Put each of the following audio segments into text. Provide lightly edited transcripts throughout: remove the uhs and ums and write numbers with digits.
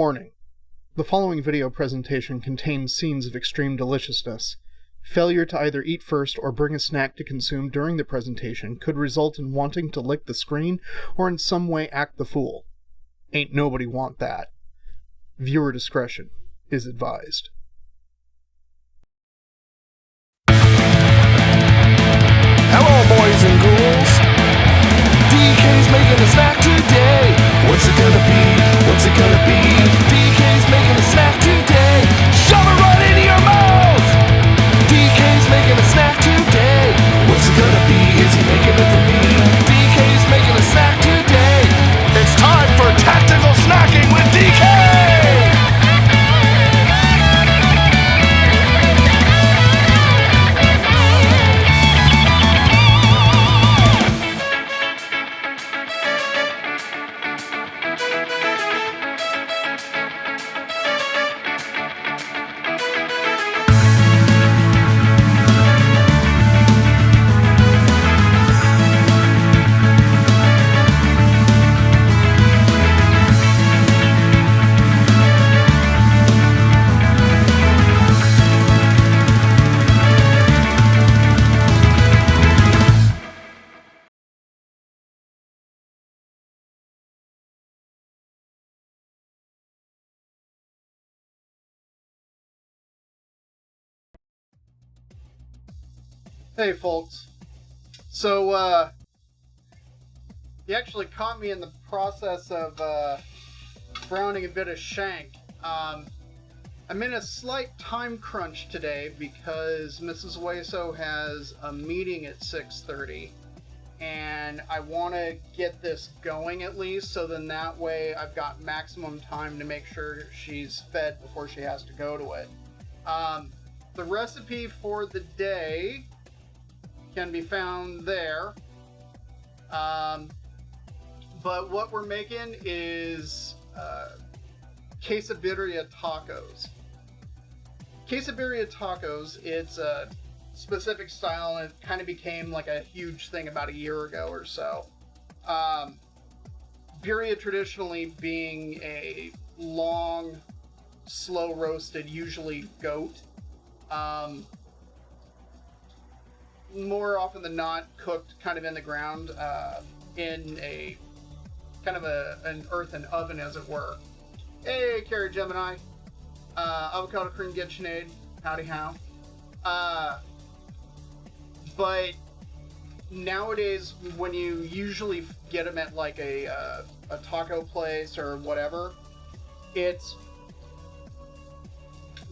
Warning. The following video presentation contains scenes of extreme deliciousness. Failure to either eat first or bring a snack to consume during the presentation could result in wanting to lick the screen or in some way act the fool. Ain't nobody want that. Viewer discretion is advised. Hello, boys and ghouls. DK's making a snack today. What's it gonna be? What's it gonna be? DK's making a snack today. Shove it right into your mouth. DK's making a snack today. What's it gonna be? Is he making it for me? DK's making a snack today. It's time for tactical snacking with DK. Hey folks, so you actually caught me in the process of browning a bit of shank. I'm in a slight time crunch today because Mrs. Hueso has a meeting at 6:30 and I want to get this going at least, so then that way I've got maximum time to make sure she's fed before she has to go to it. The recipe for the day can be found there, but what we're making is Quesabirria tacos. Quesabirria tacos, it's a specific style and it kind of became like a huge thing about a year ago or so. Birria traditionally being a long, slow roasted, usually goat, more often than not cooked kind of in the ground, in a kind of an earthen oven, as it were. Hey, Carrie Gemini, avocado cream getchenade, howdy how. But nowadays, when you usually get them at like a taco place or whatever, it's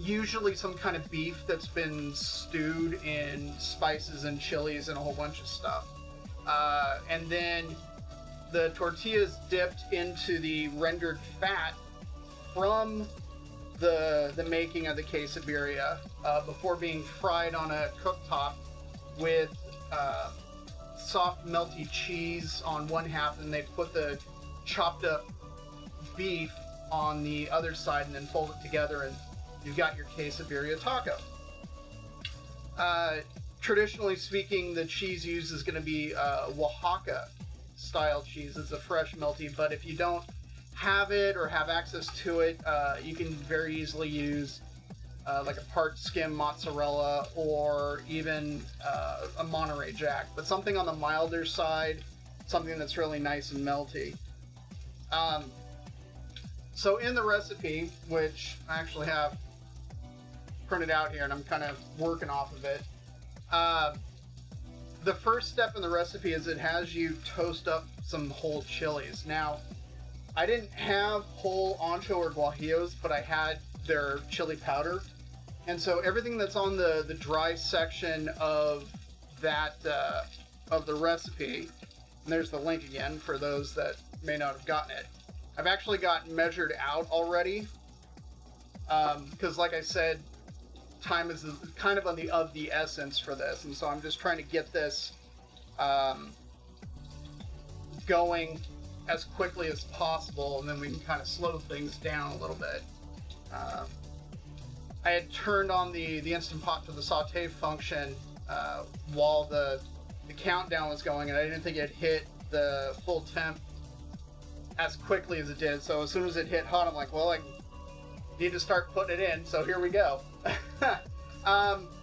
usually some kind of beef that's been stewed in spices and chilies and a whole bunch of stuff. And then the tortillas dipped into the rendered fat from the making of the quesabirria before being fried on a cooktop with soft melty cheese on one half, and they put the chopped up beef on the other side and then fold it together, and you've got your quesabirria taco. Traditionally speaking, the cheese used is going to be Oaxaca style cheese. It's a fresh melty, but if you don't have it or have access to it, you can very easily use like a part skim mozzarella or even a Monterey Jack, but something on the milder side, something that's really nice and melty. So in the recipe, which I actually have printed out here and I'm kind of working off of it, the first step in the recipe is it has you toast up some whole chilies. Now, I didn't have whole ancho or guajillos, but I had their chili powder, and so everything that's on the dry section of that of the recipe, and there's the link again for those that may not have gotten it, I've actually got measured out already, because like I said, time is kind of of the essence for this, and so I'm just trying to get this going as quickly as possible, and then we can kind of slow things down a little bit. I had turned on the Instant Pot to the saute function while the countdown was going, and I didn't think it hit the full temp as quickly as it did. So as soon as it hit hot, I'm like, well, I can need to start putting it in, so here we go.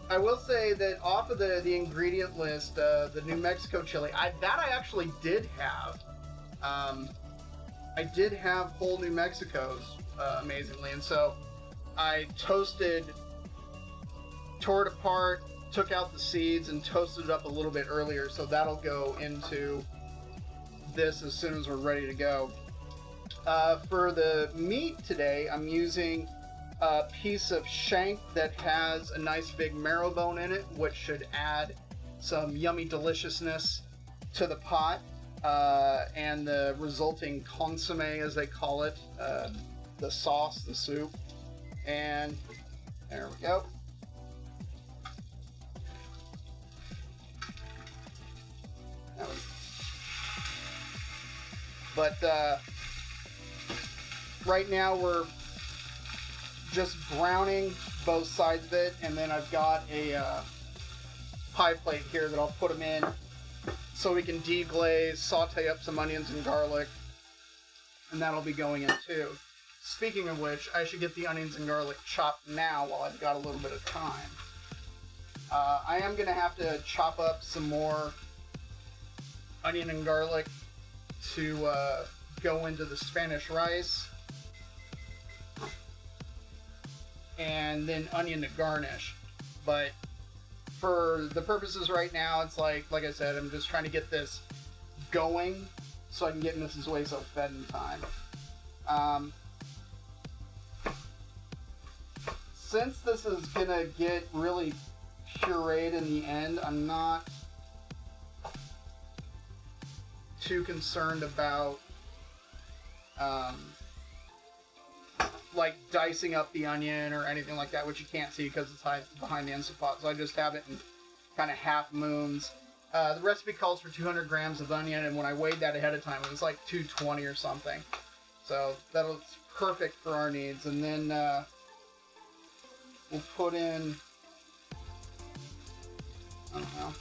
I will say that off of the ingredient list, the New Mexico chili, I actually did have. I did have whole New Mexicos, amazingly, and so I tore it apart, took out the seeds, and toasted it up a little bit earlier, so that'll go into this as soon as we're ready to go. For the meat today, I'm using a piece of shank that has a nice big marrow bone in it, which should add some yummy deliciousness to the pot, and the resulting consomme, as they call it, the sauce, the soup. And there we go. But right now we're just browning both sides of it, and then I've got a pie plate here that I'll put them in so we can deglaze, saute up some onions and garlic, and that'll be going in too. Speaking of which, I should get the onions and garlic chopped now while I've got a little bit of time. I am going to have to chop up some more onion and garlic to go into the Spanish rice, and then onion to garnish. But for the purposes right now, it's like I said, I'm just trying to get this going so I can get Mrs. Hueso fed in time. Since this is gonna get really pureed in the end, I'm not too concerned about like dicing up the onion or anything like that, which you can't see because it's behind the Instant Pot. So I just have it in kind of half moons. The recipe calls for 200 grams of onion, and when I weighed that ahead of time, it was like 220 or something. So that's perfect for our needs. And then we'll put in, I don't know,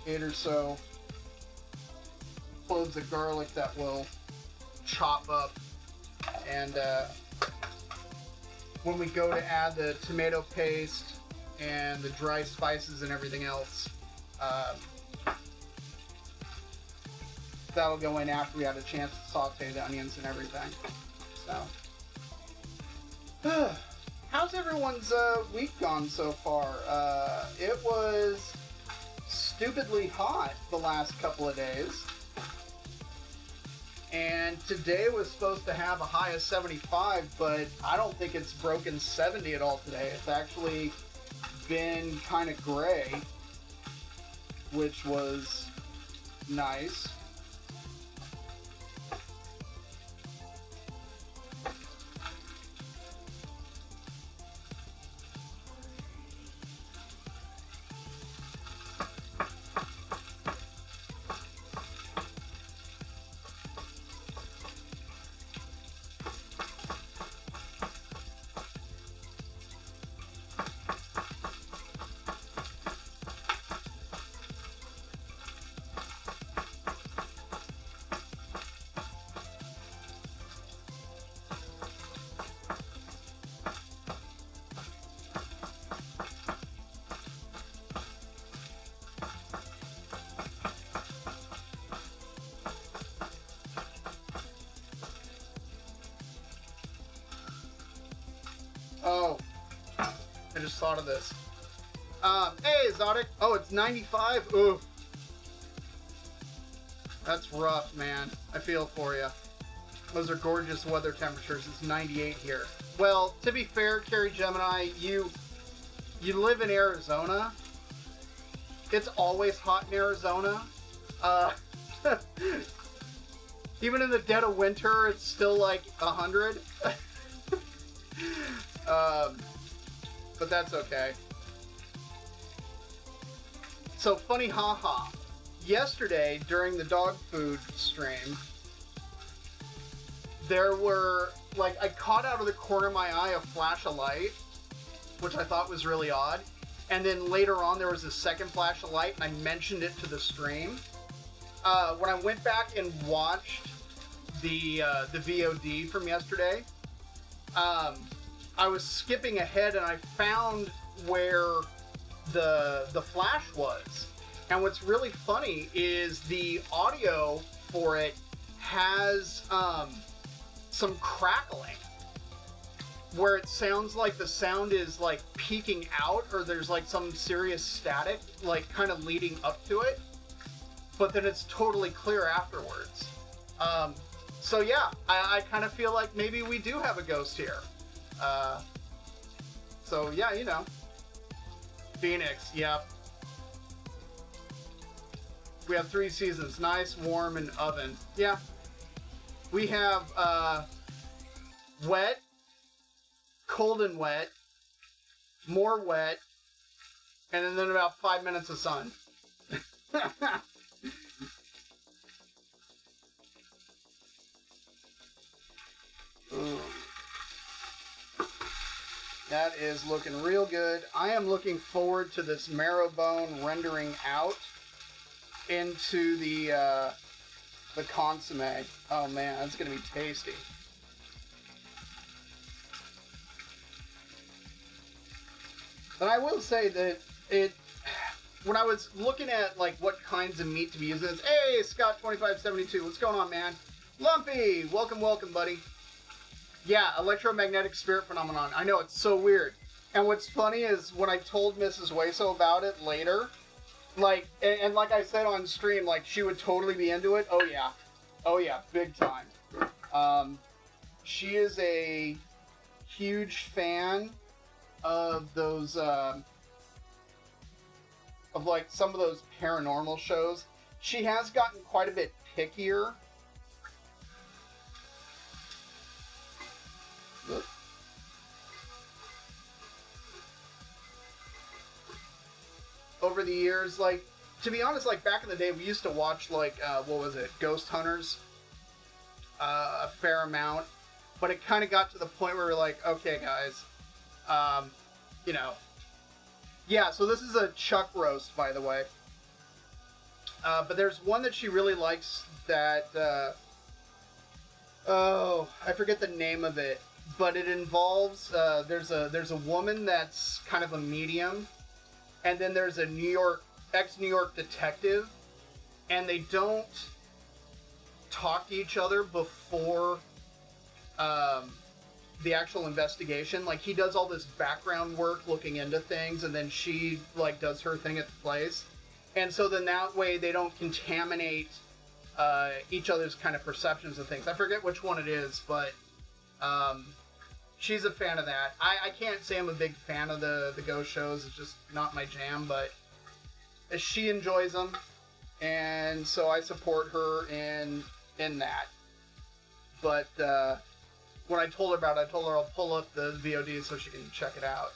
8 or so cloves of garlic that we'll chop up. And when we go to add the tomato paste and the dry spices and everything else, that'll go in after we have a chance to saute the onions and everything. So, how's everyone's week gone so far? It was stupidly hot the last couple of days. And today was supposed to have a high of 75, but I don't think it's broken 70 at all today. It's actually been kind of gray, which was nice. Oh, I just thought of this. Hey, Exotic. Oh, it's 95? Ooh. That's rough, man. I feel for you. Those are gorgeous weather temperatures. It's 98 here. Well, to be fair, Carrie Gemini, you live in Arizona. It's always hot in Arizona. Even in the dead of winter, it's still like 100. But that's okay. So, funny haha. Yesterday, during the dog food stream, there were, like, I caught out of the corner of my eye a flash of light, which I thought was really odd. And then later on, there was a second flash of light, and I mentioned it to the stream. When I went back and watched the VOD from yesterday, I was skipping ahead and I found where the flash was. And what's really funny is the audio for it has some crackling, where it sounds like the sound is like peaking out, or there's like some serious static like kind of leading up to it, but then it's totally clear afterwards. So yeah, I kind of feel like maybe we do have a ghost here. So yeah, you know, Phoenix, yep. We have 3 seasons, nice, warm, and oven. Yeah. We have wet, cold and wet, more wet, and then about 5 minutes of sun. That is looking real good. I am looking forward to this marrow bone rendering out into the consomme. Oh man, that's gonna be tasty. And I will say that when I was looking at like what kinds of meat to be using, it's, hey, Scott2572, what's going on, man? Lumpy, welcome, buddy. Yeah, electromagnetic spirit phenomenon. I know, it's so weird. And what's funny is when I told Mrs. Weso about it later, like, and like I said on stream, like, she would totally be into it. Oh yeah, big time. She is a huge fan of those, of like some of those paranormal shows. She has gotten quite a bit pickier. Over the years, like, to be honest, like, back in the day, we used to watch, like, what was it, Ghost Hunters, a fair amount, but it kind of got to the point where we're like, okay, guys, you know, yeah, so this is a chuck roast, by the way, but there's one that she really likes that, oh, I forget the name of it, but it involves, there's a woman that's kind of a medium, and then there's a ex-New York detective, and they don't talk to each other before the actual investigation. Like, he does all this background work looking into things, and then she, like, does her thing at the place. And so then that way they don't contaminate each other's kind of perceptions of things. I forget which one it is, but she's a fan of that. I can't say I'm a big fan of the ghost shows. It's just not my jam, but she enjoys them, and so I support her in that. But when I told her about it, I told her I'll pull up the VOD so she can check it out.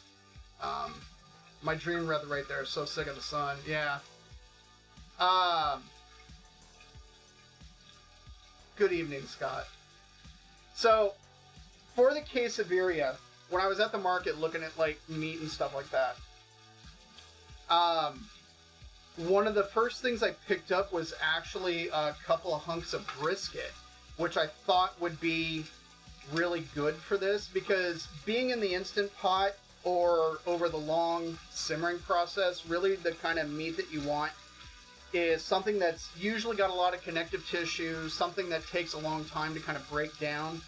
My dream weather right there. So sick of the sun. Yeah. Good evening, Scott. So, for the Quesabirria, when I was at the market looking at, like, meat and stuff like that, one of the first things I picked up was actually a couple of hunks of brisket, which I thought would be really good for this, because being in the Instant Pot or over the long simmering process, really the kind of meat that you want is something that's usually got a lot of connective tissue, something that takes a long time to kind of break down,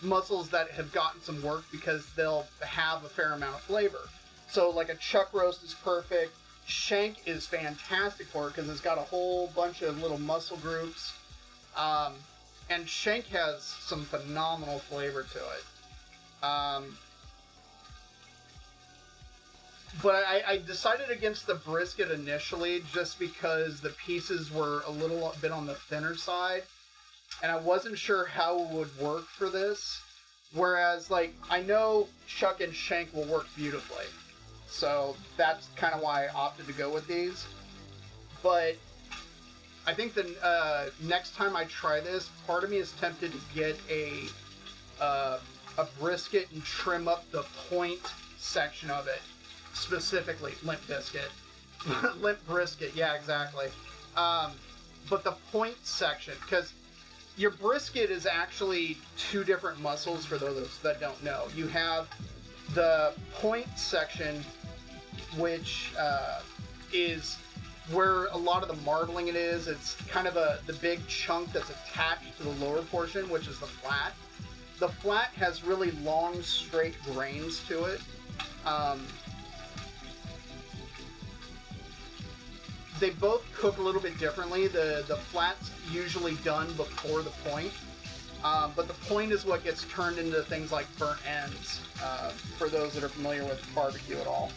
muscles that have gotten some work because they'll have a fair amount of flavor. So like a chuck roast is perfect. Shank is fantastic for it because it's got a whole bunch of little muscle groups. And shank has some phenomenal flavor to it. But I decided against the brisket initially just because the pieces were a little bit on the thinner side. And I wasn't sure how it would work for this. Whereas, like, I know chuck and shank will work beautifully. So that's kind of why I opted to go with these. But I think the next time I try this, part of me is tempted to get a brisket and trim up the point section of it. Specifically, limp biscuit. Limp brisket, yeah, exactly. But the point section, because your brisket is actually two different muscles for those that don't know. You have the point section, which is where a lot of the marbling it is. It's kind of the big chunk that's attached to the lower portion, which is the flat. The flat has really long, straight grains to it. They both cook a little bit differently. The flat's usually done before the point, but the point is what gets turned into things like burnt ends, for those that are familiar with barbecue at all.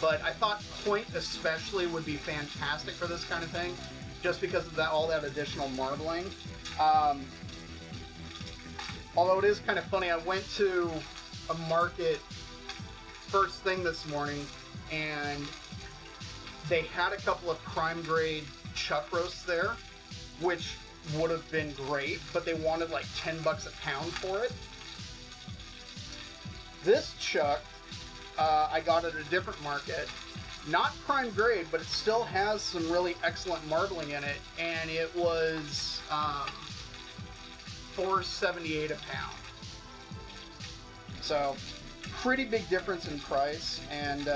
But I thought point especially would be fantastic for this kind of thing, just because of all that additional marbling. Although it is kind of funny, I went to a market first thing this morning, and they had a couple of prime grade chuck roasts there, which would have been great, but they wanted like $10 a pound for it. This chuck, I got at a different market, not prime grade, but it still has some really excellent marbling in it, and it was $4.78 a pound. So, pretty big difference in price, and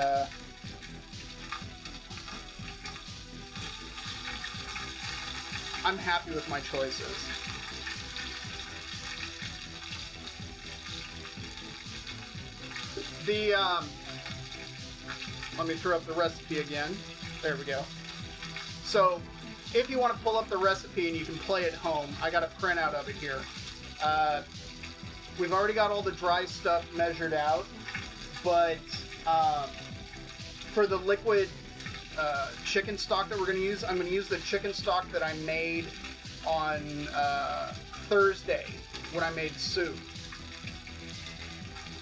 I'm happy with my choices. Let me throw up the recipe again. There we go. So, if you want to pull up the recipe and you can play at home, I got a printout of it here. We've already got all the dry stuff measured out, but for the liquid chicken stock that we're going to use, I'm going to use the chicken stock that I made on Thursday when I made soup.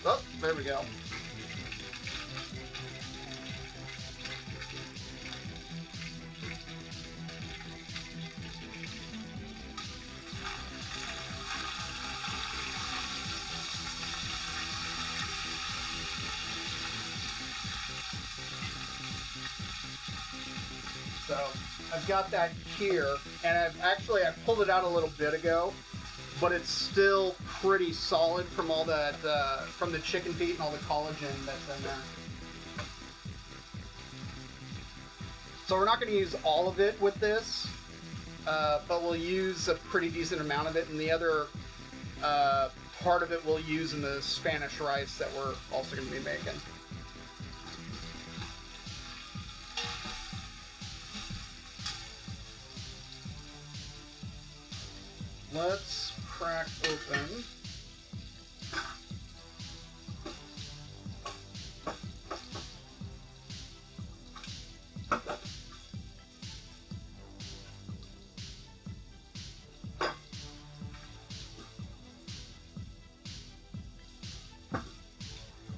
Oh, there we go. So I've got that here, and I pulled it out a little bit ago, but it's still pretty solid from all that, from the chicken feet and all the collagen that's in there. So we're not going to use all of it with this, but we'll use a pretty decent amount of it, and the other part of it we'll use in the Spanish rice that we're also going to be making. Let's crack open.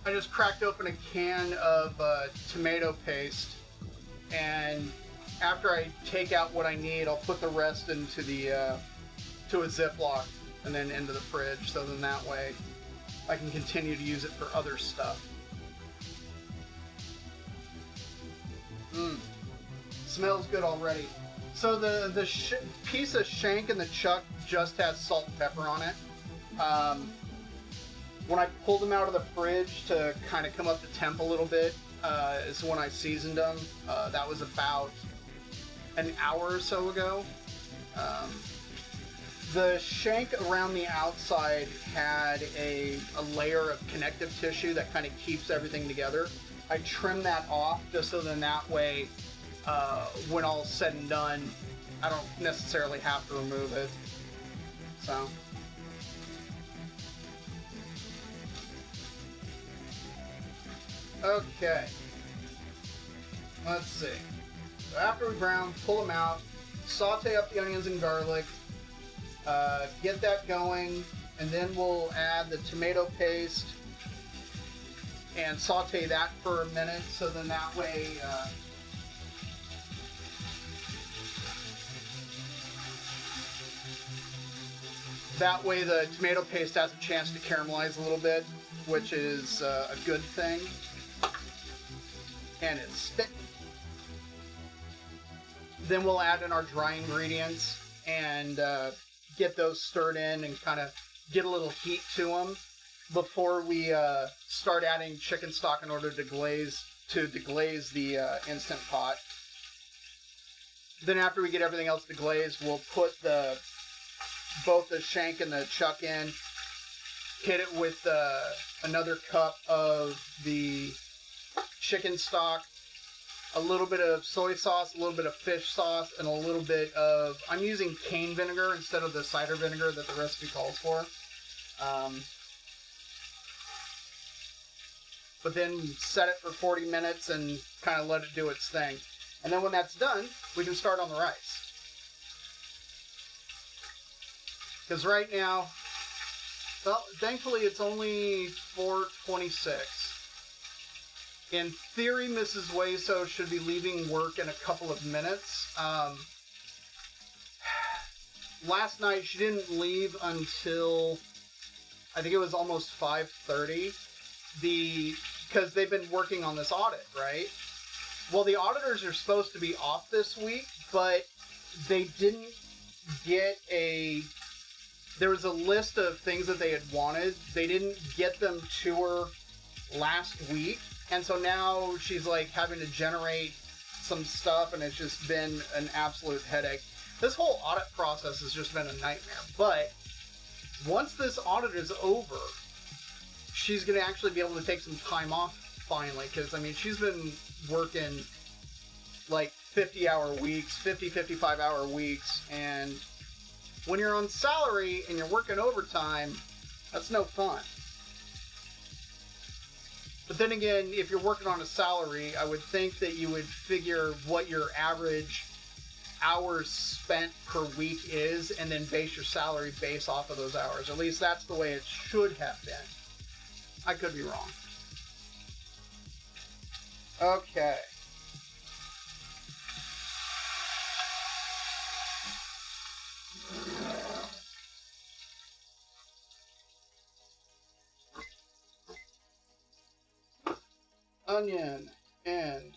I just cracked open a can of tomato paste, and after I take out what I need, I'll put the rest into the to a Ziploc and then into the fridge, so then that way I can continue to use it for other stuff. Smells good already. So the piece of shank in the chuck just has salt and pepper on it. When I pulled them out of the fridge to kind of come up to temp a little bit is when I seasoned them. That was about an hour or so ago. The shank around the outside had a layer of connective tissue that kind of keeps everything together. I trimmed that off just so then that way, when all's said and done, I don't necessarily have to remove it. So. Okay. Let's see. So after we brown, pull them out, saute up the onions and garlic, get that going, and then we'll add the tomato paste and saute that for a minute, so then that way the tomato paste has a chance to caramelize a little bit, which is a good thing. And it's thick. Then we'll add in our dry ingredients and get those stirred in and kind of get a little heat to them before we start adding chicken stock in order to deglaze the Instant Pot. Then after we get everything else deglazed, we'll put both the shank and the chuck in, hit it with another cup of the chicken stock, a little bit of soy sauce, a little bit of fish sauce, and a little bit of... I'm using cane vinegar instead of the cider vinegar that the recipe calls for. But then set it for 40 minutes and kind of let it do its thing. And then when that's done, we can start on the rice. Because right now, well, thankfully it's only 4:26. In theory, Mrs. Wayso should be leaving work in a couple of minutes. Last night, she didn't leave until, I think it was almost 5:30. Because they've been working on this audit, right? Well, the auditors are supposed to be off this week, but they didn't get there was a list of things that they had wanted. They didn't get them to her last week. And so now she's like having to generate some stuff, and it's just been an absolute headache. This whole audit process has just been a nightmare. But once this audit is over, she's going to actually be able to take some time off finally. Because, I mean, she's been working like 50-hour weeks, 55-hour weeks. And when you're on salary and you're working overtime, that's no fun. But then again, if you're working on a salary, I would think that you would figure what your average hours spent per week is and then base your salary based off of those hours. At least that's the way it should have been. I could be wrong. Okay. Onion and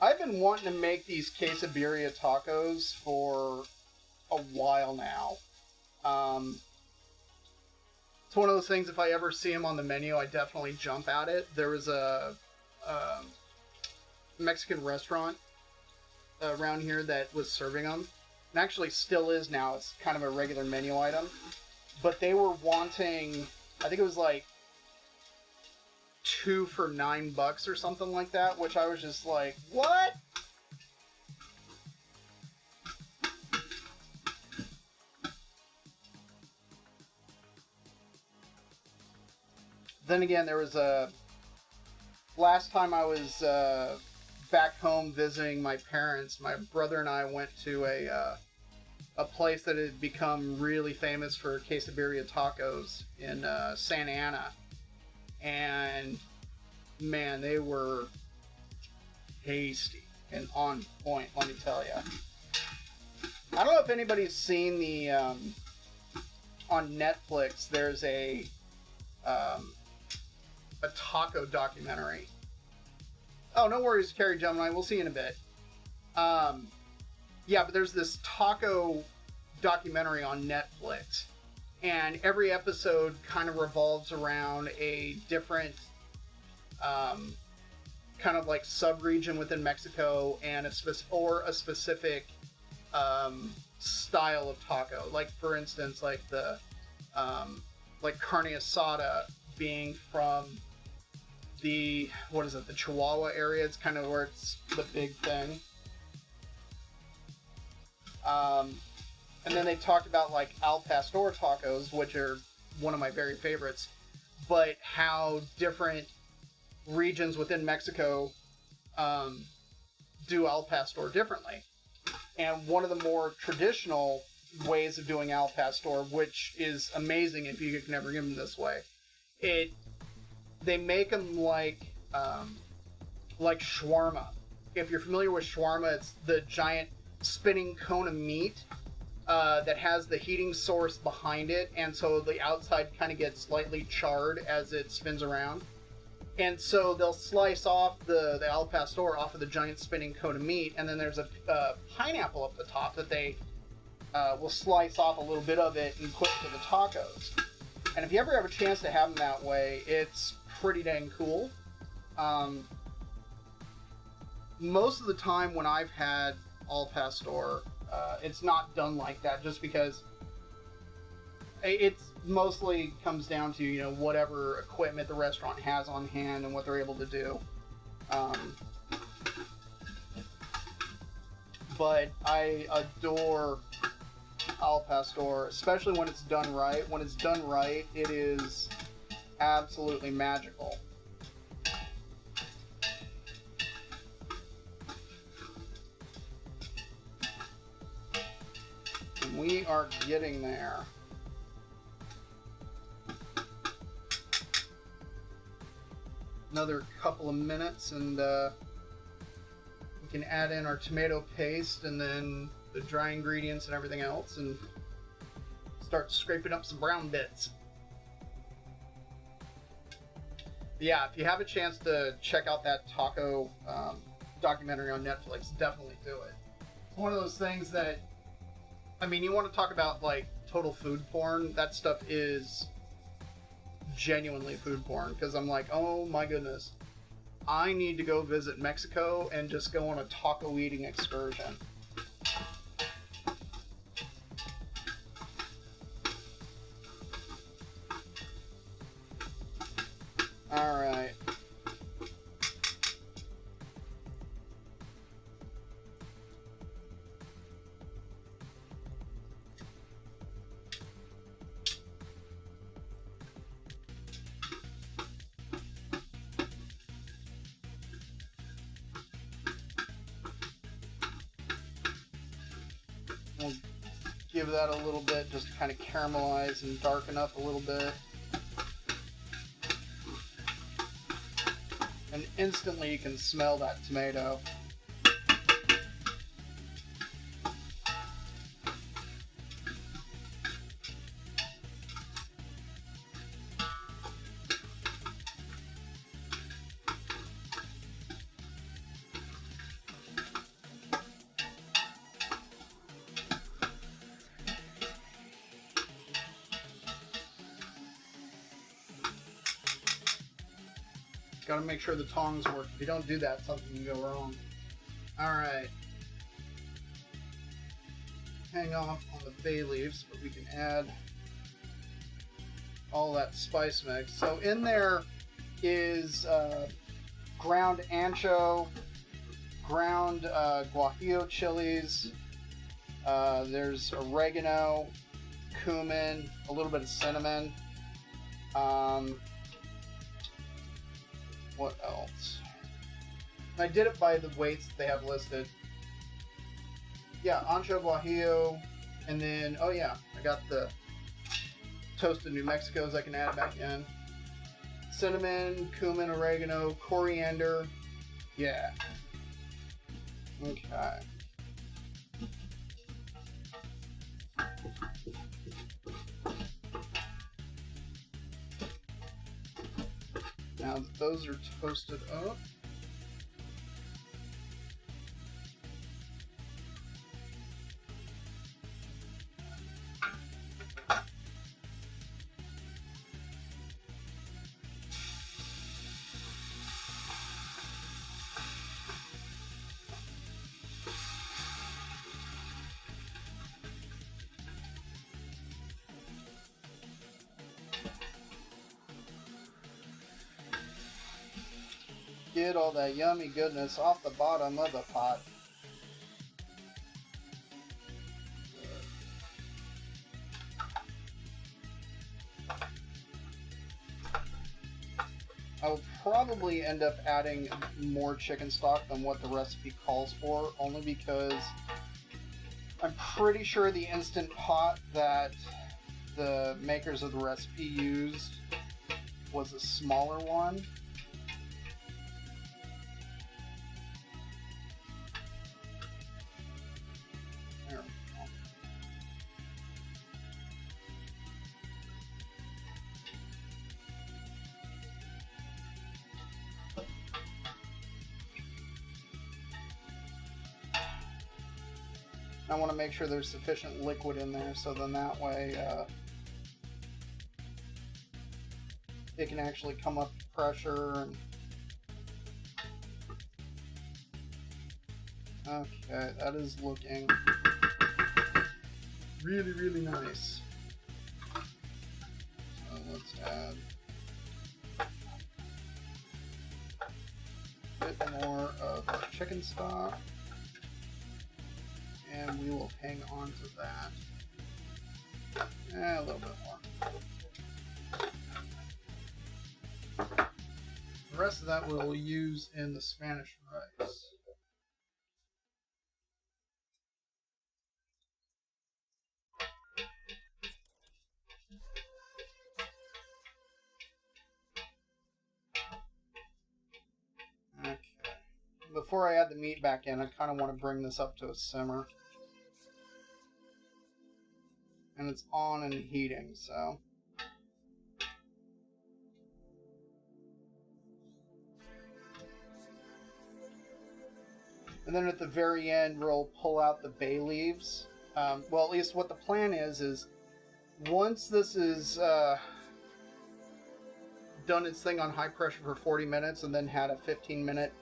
I've been wanting to make these Quesabirria tacos for a while now. It's one of those things, if I ever see them on the menu, I definitely jump at it. There was a Mexican restaurant around here that was serving them, and actually still is now. It's kind of a regular menu item, but they were wanting, I think it was like 2 for $9 or something like that, which I was just like, what? Then again, there was last time I was back home visiting my parents, my brother and I went to a place that had become really famous for Quesabirria tacos in Santa Ana. And man, they were tasty and on point, let me tell you. I don't know if anybody's seen the on Netflix, there's a taco documentary. Oh, no worries, Carrie Gemini. We'll see you in a bit. Yeah, but there's this taco documentary on Netflix, and every episode kind of revolves around a different kind of like sub-region within Mexico and a specific style of taco. Like, for instance, like the like carne asada being from the, what is it, the Chihuahua area. It's kind of where it's the big thing. And then they talked about like al pastor tacos, which are one of my very favorites, but how different regions within Mexico do al pastor differently. And one of the more traditional ways of doing al pastor, which is amazing if you can never get them this way, they make them like shawarma. If you're familiar with shawarma, it's the giant spinning cone of meat that has the heating source behind it, and so the outside kind of gets slightly charred as it spins around. And so they'll slice off the al pastor off of the giant spinning cone of meat, and then there's a pineapple at the top that they will slice off a little bit of it and put to the tacos. And if you ever have a chance to have them that way, it's pretty dang cool. Most of the time when I've had al pastor, it's not done like that, just because it's mostly comes down to, you know, whatever equipment the restaurant has on hand and what they're able to do. But I adore al pastor, especially when it's done right. When it's done right, it is absolutely magical. And we are getting there. Another couple of minutes, and we can add in our tomato paste and then the dry ingredients and everything else, and start scraping up some brown bits. Yeah, if you have a chance to check out that taco documentary on Netflix, definitely do it. It's one of those things that, I mean, you want to talk about like total food porn, that stuff is genuinely food porn, because I'm like, oh my goodness, I need to go visit Mexico and just go on a taco eating excursion. All right. We'll give that a little bit, just to kind of caramelize and darken up a little bit. And instantly you can smell that tomato. Got to make sure the tongs work. If you don't do that, something can go wrong. Alright. Hang off on the bay leaves, but we can add all that spice mix. So in there is ground ancho, ground guajillo chilies, there's oregano, cumin, a little bit of cinnamon. What else? I did it by the weights they have listed. Yeah, ancho guajillo, and then, oh yeah, I got the toasted New Mexicos I can add back in. Cinnamon, cumin, oregano, coriander. Yeah. Okay. Now that those are toasted up, get all that yummy goodness off the bottom of the pot. I will probably end up adding more chicken stock than what the recipe calls for, only because I'm pretty sure the Instant Pot that the makers of the recipe used was a smaller one. I want to make sure there's sufficient liquid in there, so then that way it can actually come up to pressure. And okay, that is looking really, really nice. So let's add a bit more of the chicken stock, and we will hang on to that. A little bit more. The rest of that we'll use in the Spanish rice. Okay. Before I add the meat back in, I kind of want to bring this up to a simmer. And it's on and heating, so. And then at the very end, we'll pull out the bay leaves. Well, at least what the plan is once this is done its thing on high pressure for 40 minutes and then had a 15-minute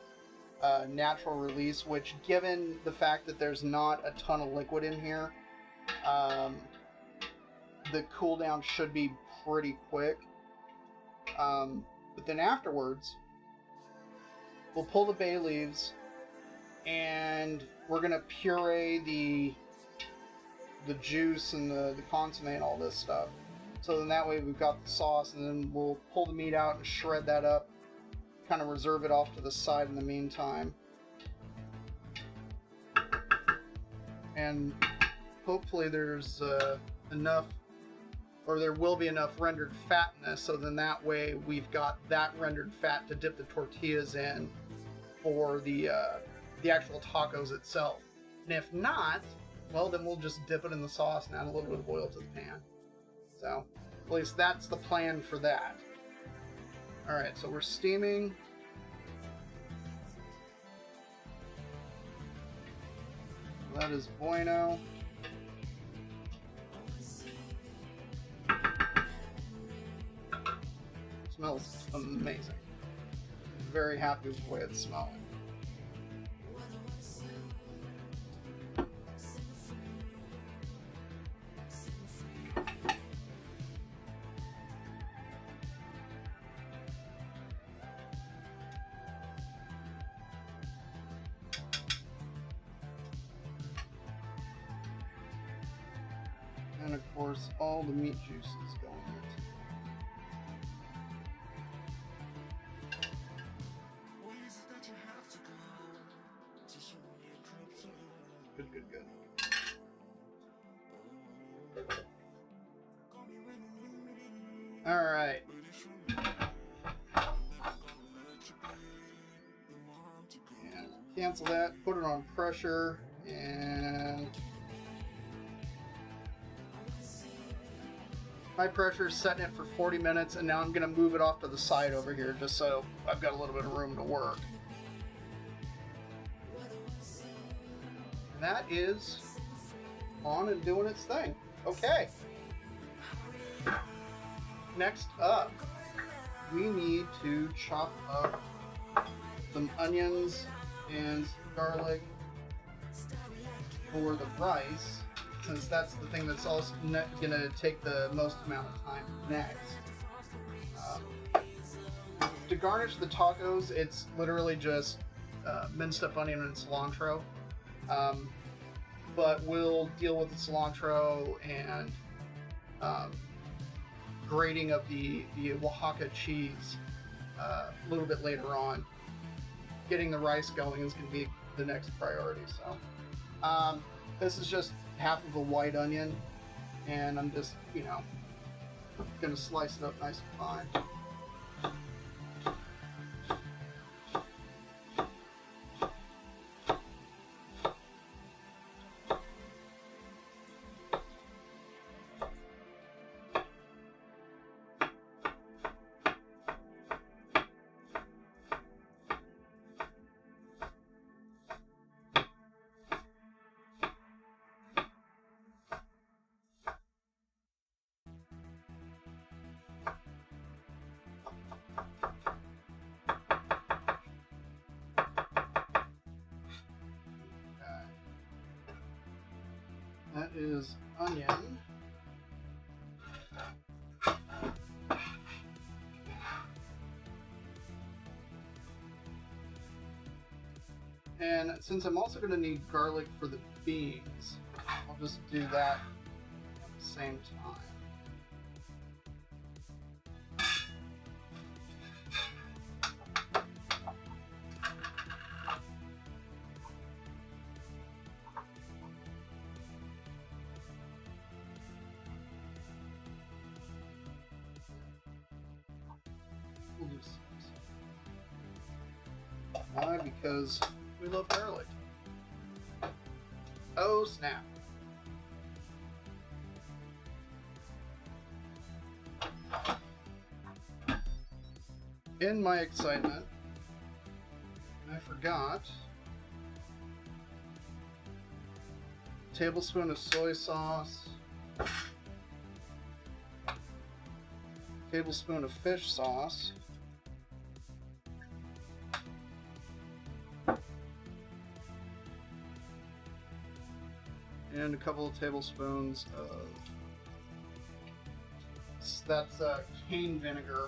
natural release, which, given the fact that there's not a ton of liquid in here, the cooldown should be pretty quick. But then afterwards, we'll pull the bay leaves, and we're going to puree the juice and the consomme and all this stuff. So then that way we've got the sauce, and then we'll pull the meat out and shred that up, kind of reserve it off to the side in the meantime. And hopefully there's enough, or there will be enough rendered fat in this, so then that way we've got that rendered fat to dip the tortillas in for the actual tacos itself. And if not, well, then we'll just dip it in the sauce and add a little bit of oil to the pan. So, at least that's the plan for that. Alright, so we're steaming. That is bueno. Smells amazing. Very happy with the way it's smelling. And of course, all the meat juice is going into it. Good, good, good. All right. And cancel that, put it on pressure, and high pressure, setting it for 40 minutes, and now I'm going to move it off to the side over here just so I've got a little bit of room to work. And that is on and doing its thing. Okay. Next up, we need to chop up some onions and garlic for the rice, since that's the thing that's also going to take the most amount of time next. To garnish the tacos, it's literally just minced up onion and cilantro. But we'll deal with the cilantro and grating of the Oaxaca cheese a little bit later on. Getting the rice going is going to be the next priority. So this is just half of a white onion, and I'm just, going to slice it up nice and fine. is onion. And since I'm also going to need garlic for the beans, I'll just do that at the same time. We'll do 6. Why? Because we love garlic. Oh snap. In my excitement, I forgot a tablespoon of soy sauce, tablespoon of fish sauce, and a couple of tablespoons of that's cane vinegar.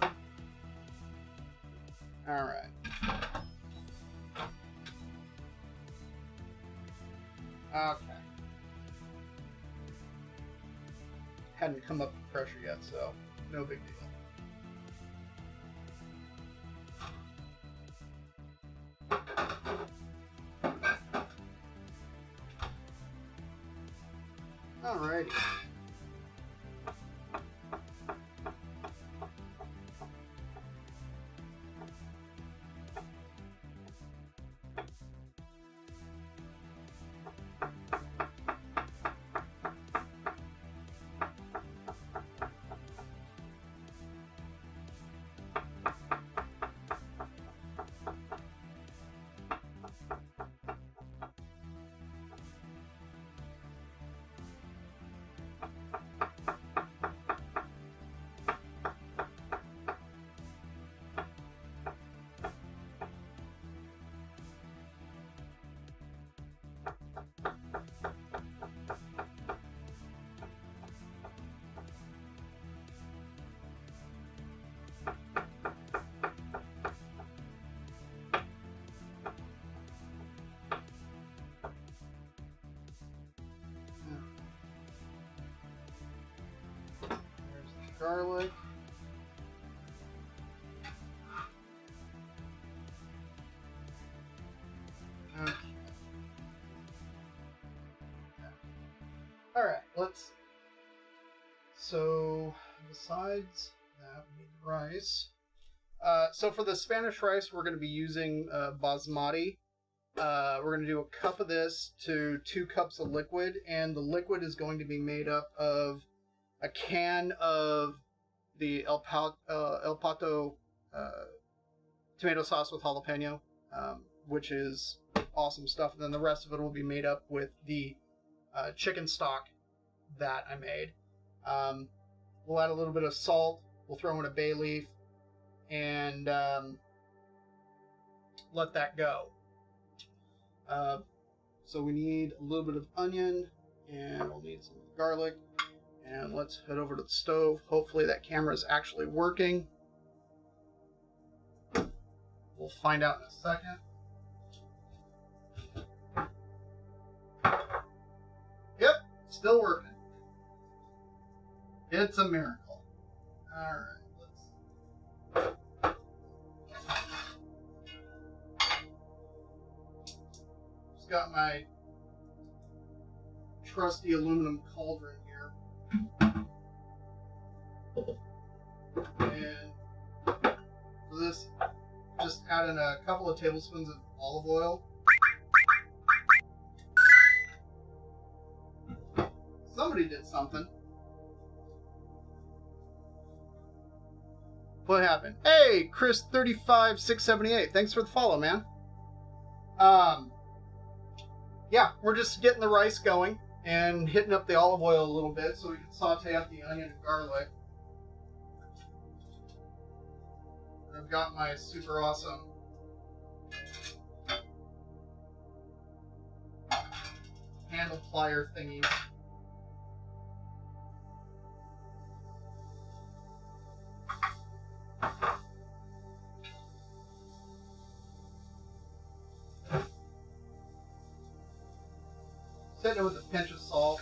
All right. Okay. Hadn't come up with pressure yet, so no big deal. Alrighty. Garlic. Okay. Alright, let's. So, besides that, we need rice. So, for the Spanish rice, we're going to be using basmati. We're going to do a cup of this to 2 cups of liquid, and the liquid is going to be made up of a can of the El Pato tomato sauce with jalapeno, which is awesome stuff. And then the rest of it will be made up with the chicken stock that I made. We'll add a little bit of salt. We'll throw in a bay leaf and let that go. So we need a little bit of onion, and we'll need some garlic. And let's head over to the stove. Hopefully that camera is actually working. We'll find out in a second. Yep, still working. It's a miracle. Alright, let's... Just got my trusty aluminum cauldron here. And for this, just add in a couple of tablespoons of olive oil. Somebody did something. What happened? Hey, Chris35678. Thanks for the follow, man. Yeah, we're just getting the rice going and hitting up the olive oil a little bit so we can saute up the onion and garlic. I've got my super awesome handle plier thingies Hit it with a pinch of salt.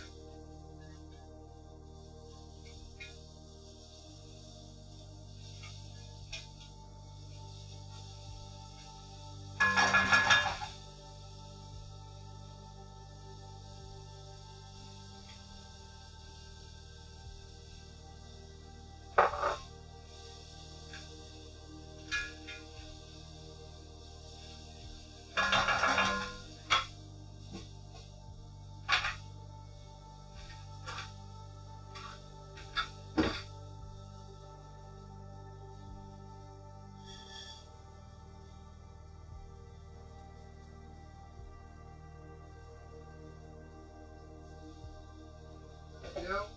Yep.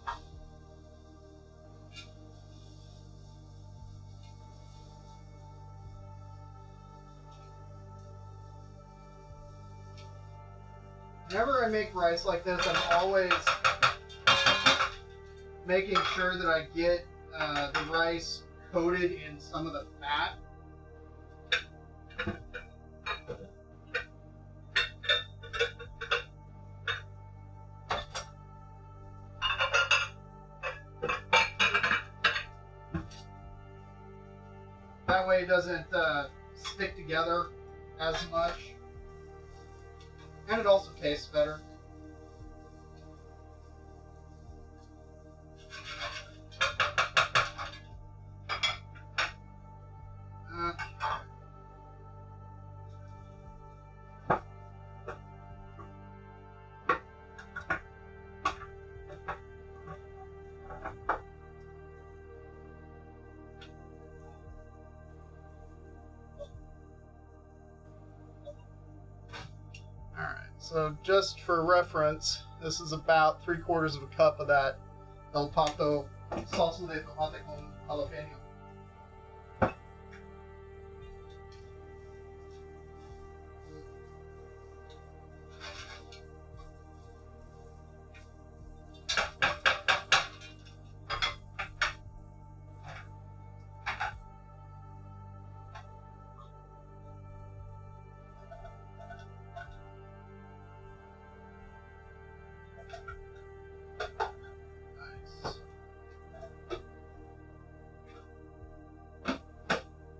Whenever I make rice like this, I'm always making sure that I get the rice coated in some of the fat. That way it doesn't stick together as much. And it also tastes better. So just for reference, this is about 3/4 of a cup of that El Pato salsa de tomate con jalapeno.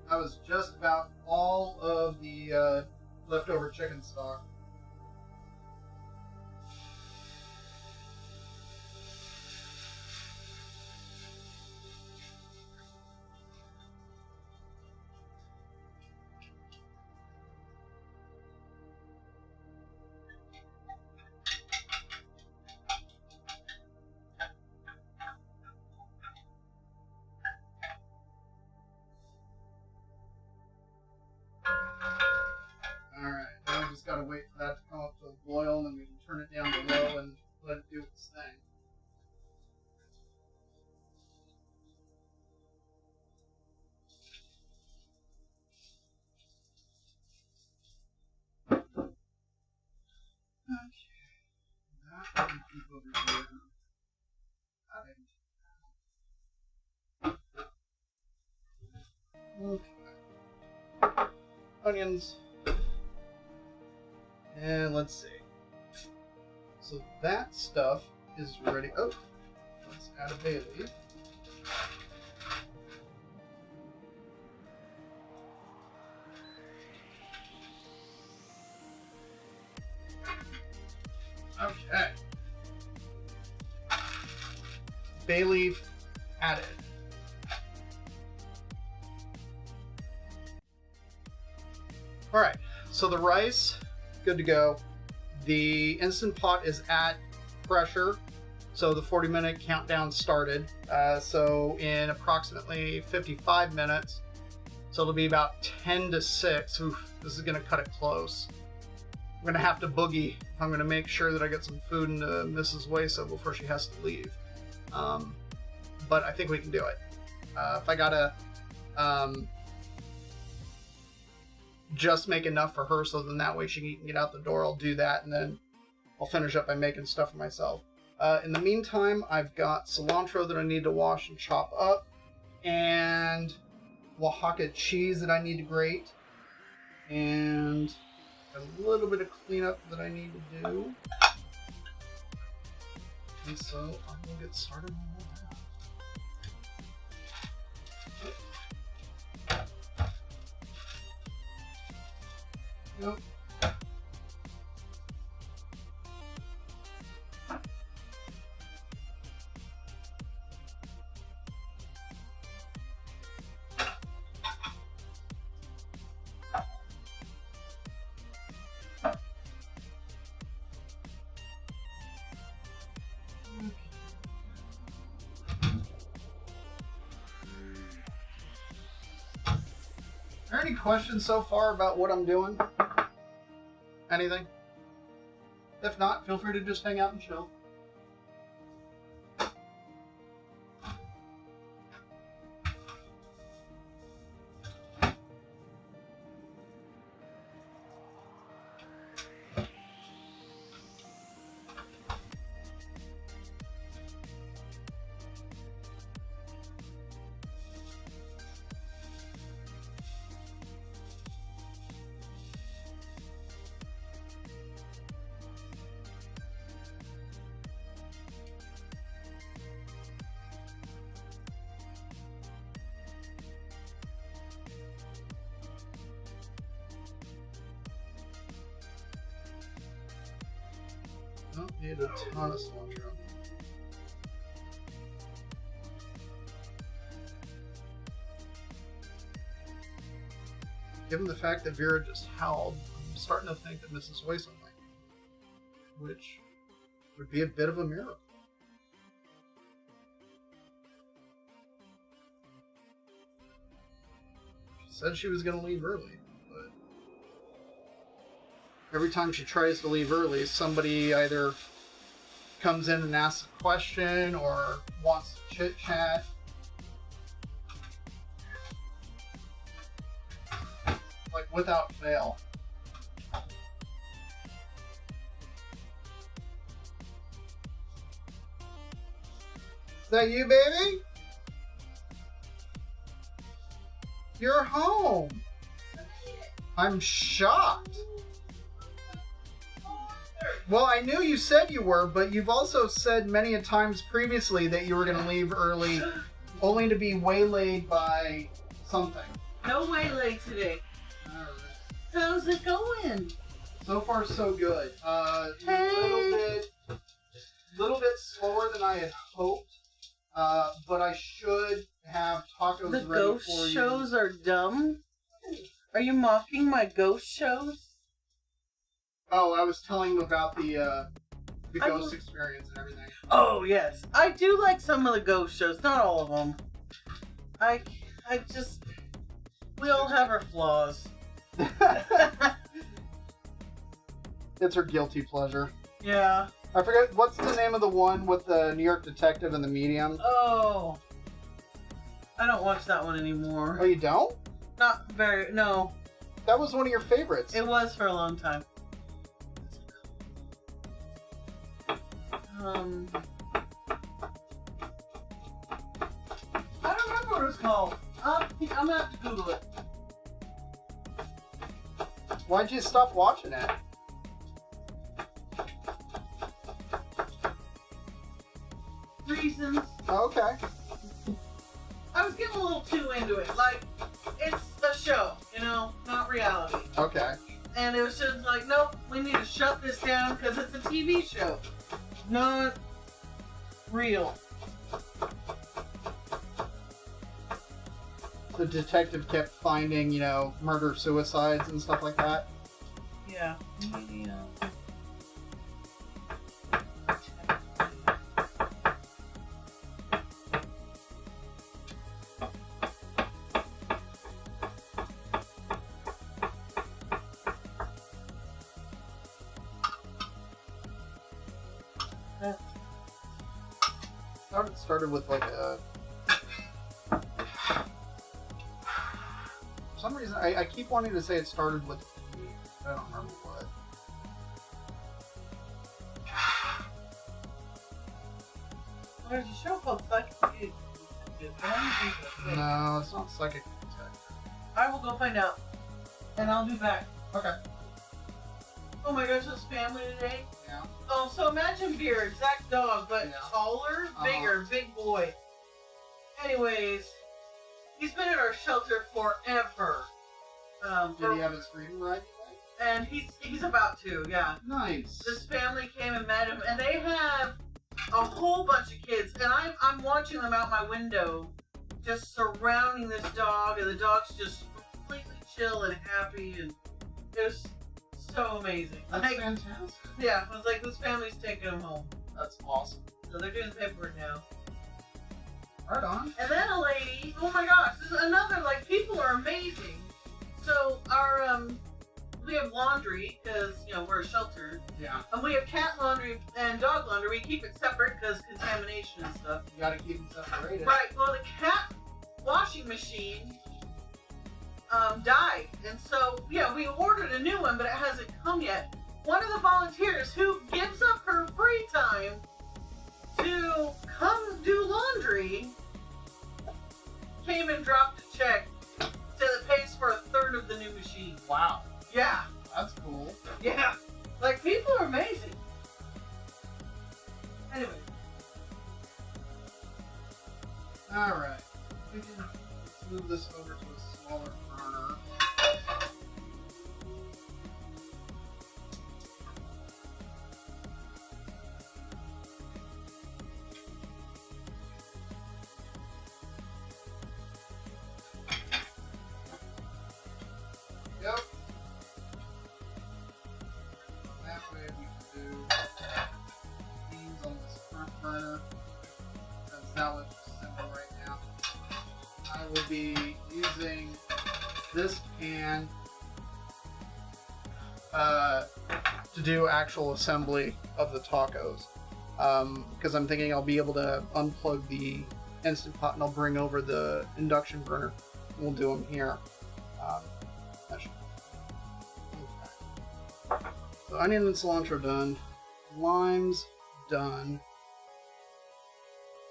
That was just about all of the leftover chicken stock. Gotta wait for that to come up to a boil, and then we can turn it down to low and let it do its thing. Okay, that we can keep over here. Okay. Onions. And let's see. So that stuff is ready. Oh, let's add a bay leaf. Okay. Bay leaf added. All right. So the rice. Good to go. The Instant Pot is at pressure, so the 40-minute countdown started. So in approximately 55 minutes, so it'll be about 10 to 6. Oof, this is going to cut it close. I'm going to have to boogie. I'm going to make sure that I get some food into Mrs. Hueso before she has to leave. But I think we can do it. If I got to just make enough for her so then that way she can get out the door, I'll do that, and then I'll finish up by making stuff for myself. In the meantime, I've got cilantro that I need to wash and chop up, and Oaxaca cheese that I need to grate, and a little bit of cleanup that I need to do. And so I will get started on that. Nope. Are there any questions so far about what I'm doing? Anything? If not, feel free to just hang out and chill. Oh, need a ton of cilantro. Given the fact that Vera just howled, I'm starting to think that Mrs. Wason might be, which would be a bit of a miracle. She said she was going to leave early, but every time she tries to leave early, somebody either comes in and asks a question or wants to chit-chat. Like, without fail. Is that you, baby? You're home. I'm shocked. Well, I knew you said you were, but you've also said many a times previously that you were going to leave early, only to be waylaid by something. No waylaid today. Alright. How's it going? So far, so good. Hey. Little bit slower than I had hoped, but I should have tacos The ready ghost for you. shows are dumb? Are you mocking my ghost shows? Oh, I was telling you about the I ghost will- experience and everything. Oh, yes. I do like some of the ghost shows, not all of them. I just... We all have our flaws. It's her guilty pleasure. Yeah. I forget, what's the name of the one with the New York detective and the medium? Oh. I don't watch that one Oh, anymore. you don't? Not very... No. That was one of your favorites. It was for a long time. I don't remember what it's called. I'm gonna have to Google it. Why'd you stop watching it? Reasons. Oh, okay. I was getting a little too into it. Like, it's a show, you know, not reality. Okay. And it was just like, nope, we need to shut this down because it's a TV show. Not real. The detective kept finding, you know, murder suicides and stuff like that. Yeah. It started with like a... For some reason, I keep wanting to say it started with P. I don't remember what. There's a show called Psychic Detective, but I don't think that's it. No, it's not Psychic Detective. I will go find out, and I'll be back. Okay. Oh my gosh, this family today. Yeah. Oh, so imagine Beer, exact dog, but Yeah. taller, bigger, big boy. Anyways, he's been at our shelter forever. Did he have his freedom ride today? And he's about to, yeah. Nice. This family came and met him, and they have a whole bunch of kids, and I'm watching them out my window, just surrounding this dog, and the dog's just completely chill and happy, and it was so amazing. That's Like, fantastic. yeah, I was like, this family's taking him home. That's awesome. So they're doing the paperwork now. Right on. And then a lady, oh my gosh, this is another, like, people are amazing. So our, we have laundry, because, you know, we're a shelter. Yeah. And we have cat laundry and dog laundry. We keep it separate because contamination and stuff. You gotta keep them separated. Right, well, the cat washing machine died. And so, yeah, we ordered a new one, but it hasn't come yet. One of the volunteers who gives up her free time to come do laundry came and dropped a check that pays for a third of the new machine. Wow. Yeah, That's cool. yeah. Like, people are amazing. Anyway. Alright. Let's move this over to a smaller burner. Yep. That way we can do beans on this front burner. Because that was just simple right now. I will be using this pan to do actual assembly of the tacos. Because I'm thinking I'll be able to unplug the Instant Pot and I'll bring over the induction burner. We'll do them here. That should- okay. So onion and cilantro done. Lime's done.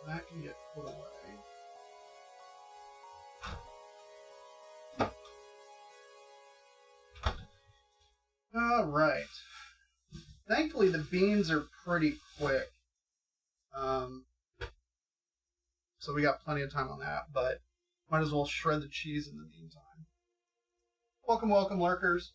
That can get put away. Alright. Thankfully the beans are pretty quick. So we got plenty of time on that, but might as well shred the cheese in the meantime. Welcome, welcome, lurkers.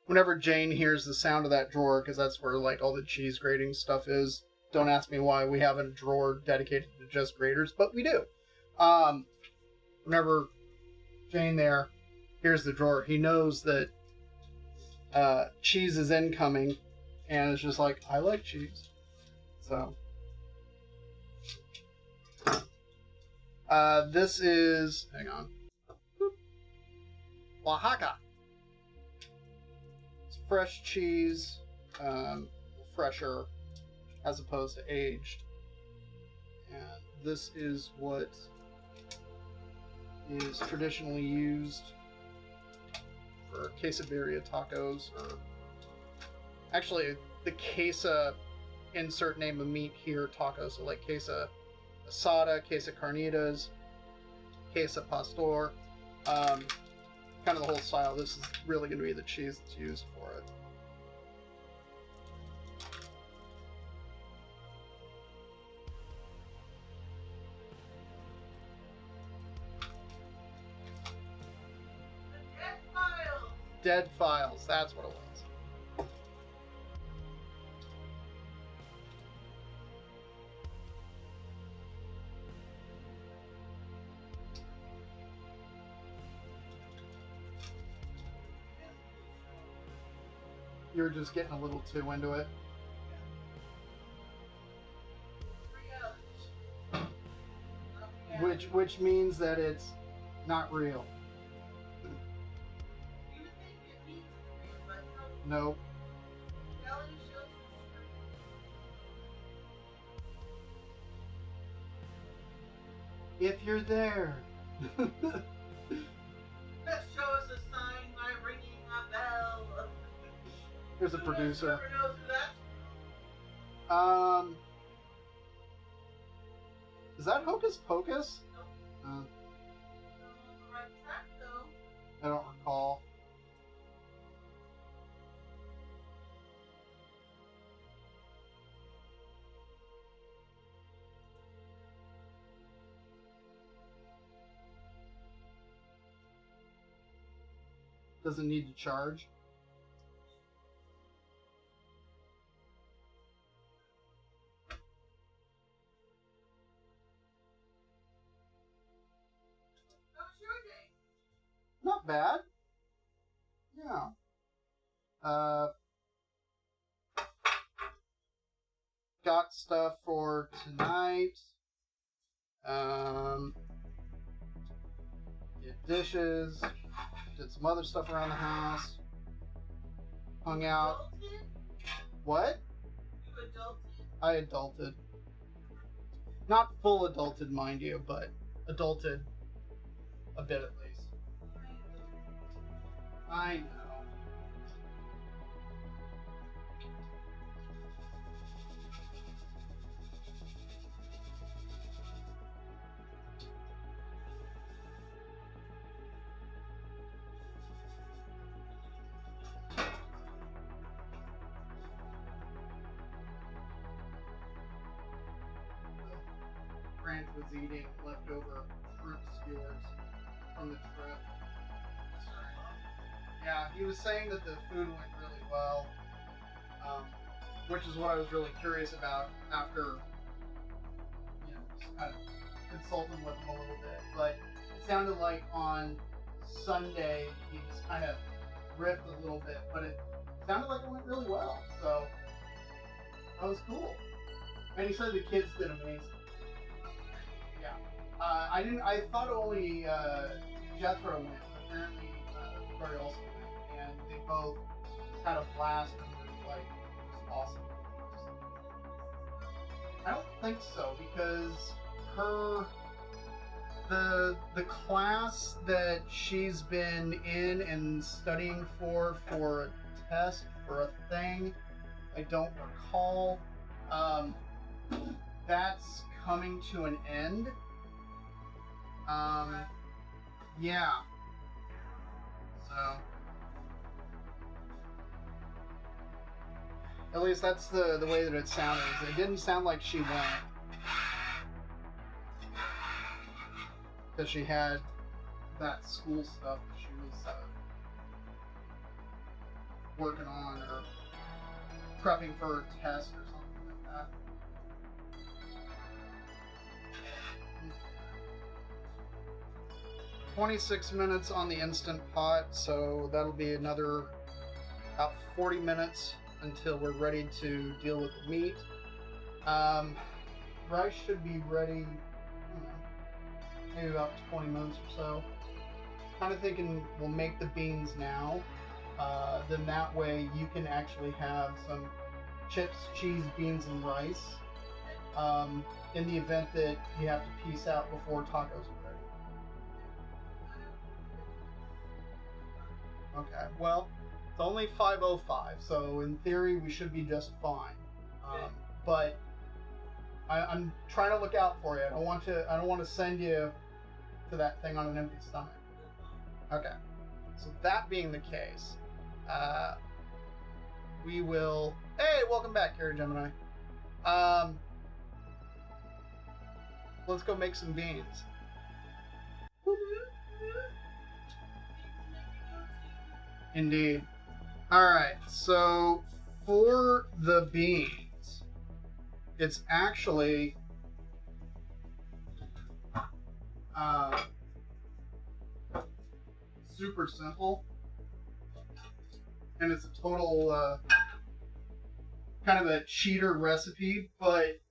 Whenever Jane hears the sound of that drawer, because that's where like all the cheese grating stuff is, don't ask me why we have a drawer dedicated to just graters, but we do. Whenever Jane there hears the drawer, he knows that cheese is incoming, and it's just like, I like cheese. So this is, hang on, Oaxaca. It's fresh cheese, fresher as opposed to aged. And this is what is traditionally used for Quesabirria tacos, or actually the queso insert name of meat here tacos, so like queso asada, queso carnitas, queso pastor, kind of the whole style. This is really going to be the cheese that's used for it. Dead files, that's what it was. You're just getting a little too into it. Which means that it's not real. Nope. If you're there. Let's show us a sign by ringing a bell. There's a producer. Whoever knows who that's Is that Hocus Pocus? Nope. Right track, though. I don't recall. Doesn't need to charge. How was your day? Not bad. Yeah. Got stuff for tonight. Did dishes. Did some other stuff around the house. Hung out. Adulted? What? You adulted? I adulted. Not full adulted, mind you, but adulted a bit at least. I know. Grant was eating leftover shrimp skewers from the trip. Yeah, he was saying that the food went really well, which is what I was really curious about after, just kind of consulting with him a little bit. But it sounded like on Sunday he just kind of riffed a little bit, but it sounded like it went really well. So that was cool. And he said the kids did amazing. Yeah. I thought only Jethro went, but apparently Victoria also went, and they both had a blast and were like just awesome. I don't think so, because the class that she's been in and studying for a test, for a thing, I don't recall. That's coming to an end. Yeah. So, at least that's the way that it sounded. It didn't sound like she went, because she had that school stuff that she was working on or prepping for a test or something like that. 26 minutes on the Instant Pot, so that'll be another about 40 minutes until we're ready to deal with the meat. Rice should be ready, maybe about 20 minutes or so. Kind of thinking we'll make the beans now. Then that way you can actually have some chips, cheese, beans, and rice. In the event that you have to piece out before tacos are ready. Okay, well, it's only 5:05, so in theory we should be just fine. But I'm trying to look out for you. I don't want to send you to that thing on an empty stomach. Okay, so that being the case, we will. Hey, welcome back, Kara Gemini. Let's go make some beans. Indeed. Alright, so for the beans, it's actually super simple. And it's a total kind of a cheater recipe, but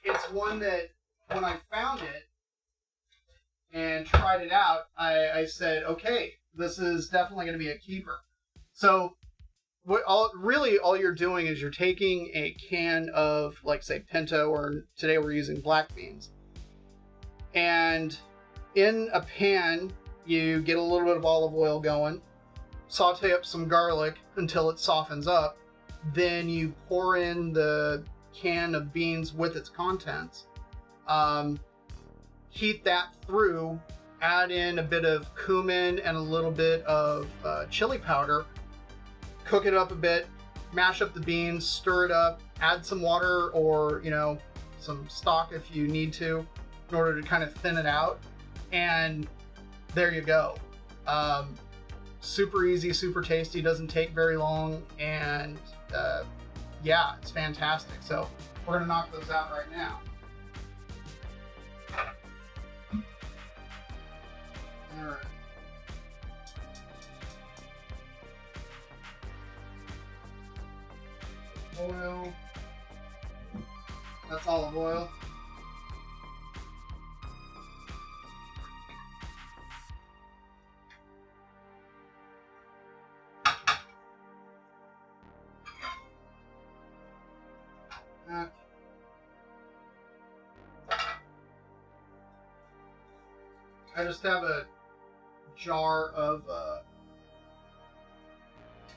it's one that when I found it and tried it out, I said, okay, this is definitely going to be a keeper. So all you're doing is you're taking a can of, like, say, pinto, or today we're using black beans. And in a pan, you get a little bit of olive oil going, saute up some garlic until it softens up. Then you pour in the can of beans with its contents. Heat that through, add in a bit of cumin and a little bit of chili powder, cook it up a bit, mash up the beans, stir it up, add some water or, some stock if you need to in order to kind of thin it out. And there you go. Super easy, super tasty, doesn't take very long, and yeah, it's fantastic. So we're gonna knock those out right now. All right. Oil. That's olive oil. I just have a jar of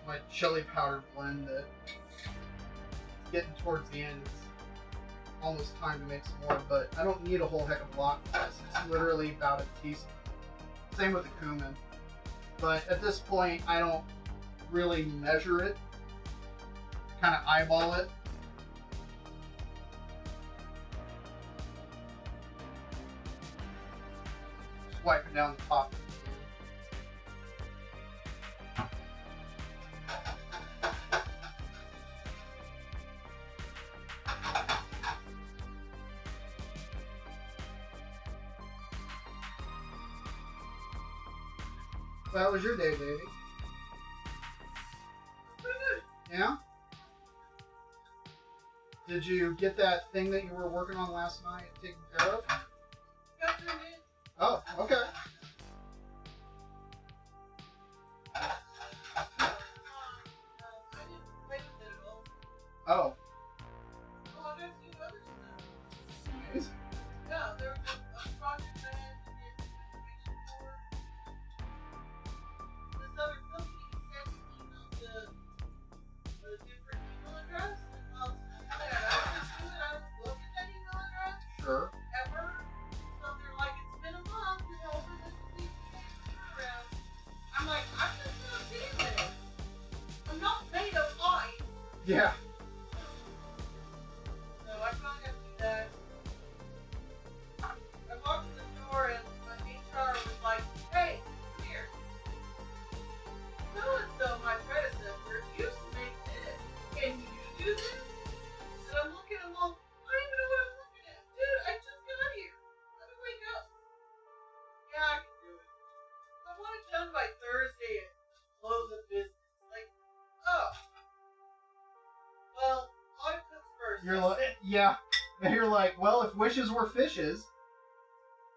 my chili powder blend that getting towards the end. It's almost time to make some more, but I don't need a whole heck of a lot for this. It's literally about a teaspoon. Same with the cumin. But at this point, I don't really measure it. Kind of eyeball it. Just wiping down the top. So how was your day, baby? Pretty good. Yeah? Did you get that thing that you were working on last night taken care of? Got through it. Oh, okay. I didn't play with it at all. Oh, Oh, I got to do other stuff. amazing. Yeah, there was a project I had to get information for. This other company sent an email to a different email address, and while I was just doing it, I was looking at that email address Sure. ever. So they're like, it's been a month, and over this week, around. I'm like, I'm just not seeing it. I'm not made of ice. Yeah. So I finally have to do that. I walked to the door and my HR was like, hey, come here. So-and-so, my predecessor, used to make this. Can you do this? And I'm looking at him all, I don't even know what I'm looking at. Dude, I just got here. Let me wake up. Yeah, I can do it. I want it done by Thursday and close of business. Like, oh. Well, audit comes first. You're I like, said. yeah. And you're like, well, if wishes were fishes.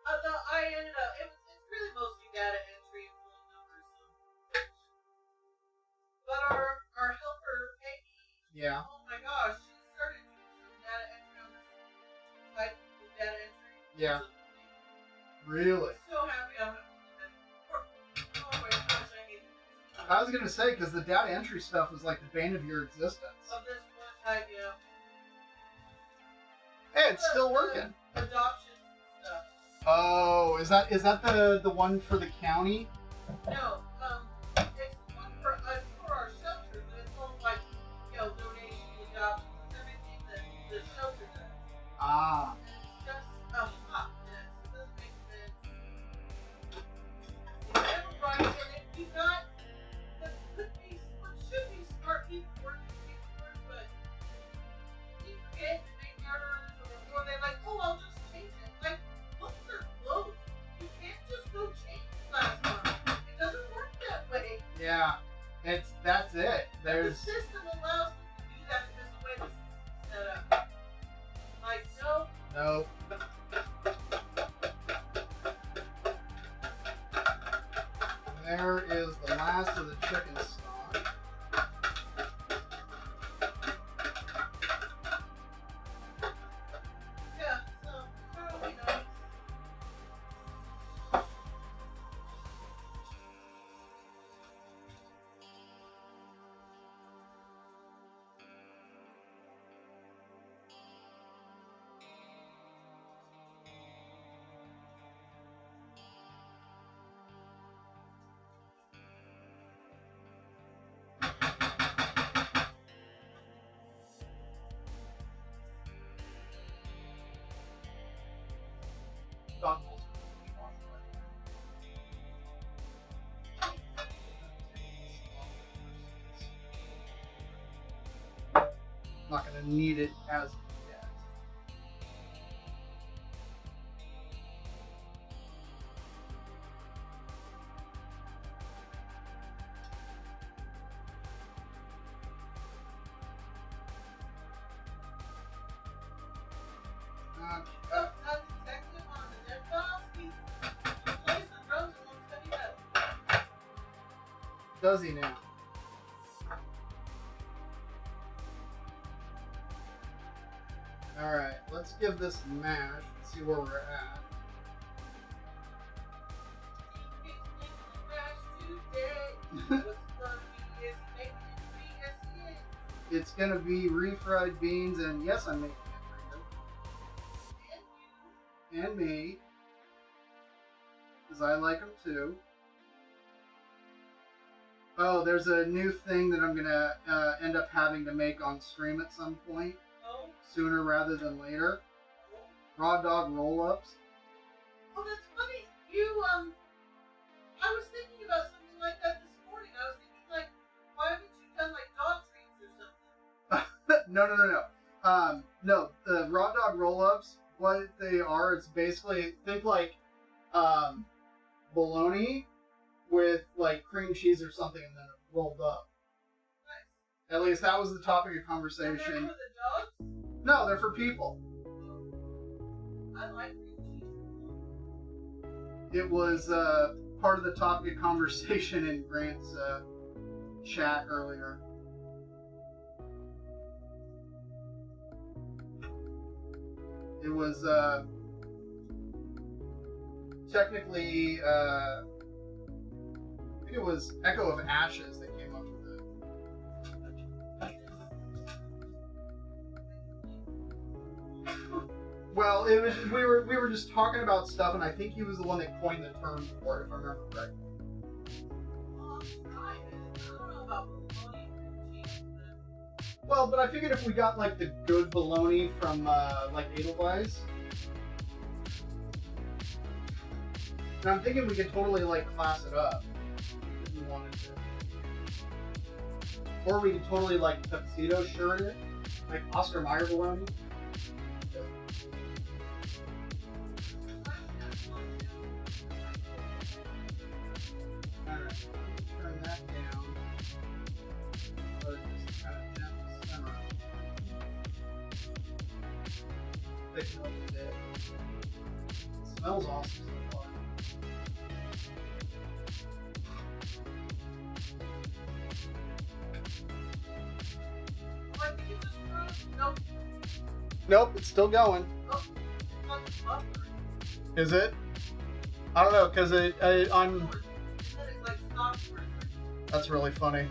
No, I ended up, it's really mostly data entry and pulling numbers. So. But our helper, Peggy, Yeah. oh my gosh, she started doing some data entry on this type of data entry. Yeah. So, Really? so happy I'm not doing that anymore. Oh my gosh, I hate this. I was gonna say, because the data entry stuff was like the bane of your existence. Of this one type, yeah. Hey, it's still working. Adoptions and stuff. Oh, is that the one for the county? No, it's one for our shelter, but it's all like, donations, adoptions, everything that the shelter does. Ah. It's just a hot mess. It doesn't make sense. It's never right, and if you got what should be smart people working paperwork, but you forget to make errors, or they're like, oh, I'll just change it. Like, books are closed. You can't just go change last month. It doesn't work that way. Yeah. That's it. The system allows them to do that because the way the system's set up. Like, no. Nope. There is the last of the chicken stock. Yeah, so, that'll be nice. Done. Not gonna need it as yet. Oh, that detective on the net files, he plays the drums and looks heavy metal. Does he now? Alright, let's give this a mash and see where we're at. It's gonna be refried beans, and yes, I'm making it for you. And me. Because I like them too. Oh, there's a new thing that I'm gonna end up having to make on stream at some point. Sooner rather than later. Raw dog roll-ups. Oh, that's funny. I was thinking about something like that this morning. I was thinking, like, why haven't you done, like, dog treats or something? No. No, the raw dog roll-ups, what they are, it's basically, think like, bologna with, like, cream cheese or something and then rolled up. Nice. At least that was the topic of conversation. And they're for the dogs? No, they're for people. I like cream cheese. It was part of the topic of conversation in Grant's chat earlier. It was technically, I think it was Echo of Ashes that came up with it. Well, it was we were just talking about stuff, and I think he was the one that coined the term for it, if I remember correctly. I don't know about bologna and cream cheese, but... Well, but I figured if we got like the good bologna from like Edelweiss, and I'm thinking we could totally like class it up if we wanted to, or we could totally like tuxedo shirt it, like Oscar Mayer bologna. Alright, turn that down. Let it just kind of down the center. Thicken up a bit. It smells awesome so far. I think it just froze. Nope. Nope, it's still going. Oh, it's like buffering. Is it? I don't know, because I'm... And then it like stops for a second. That's really funny.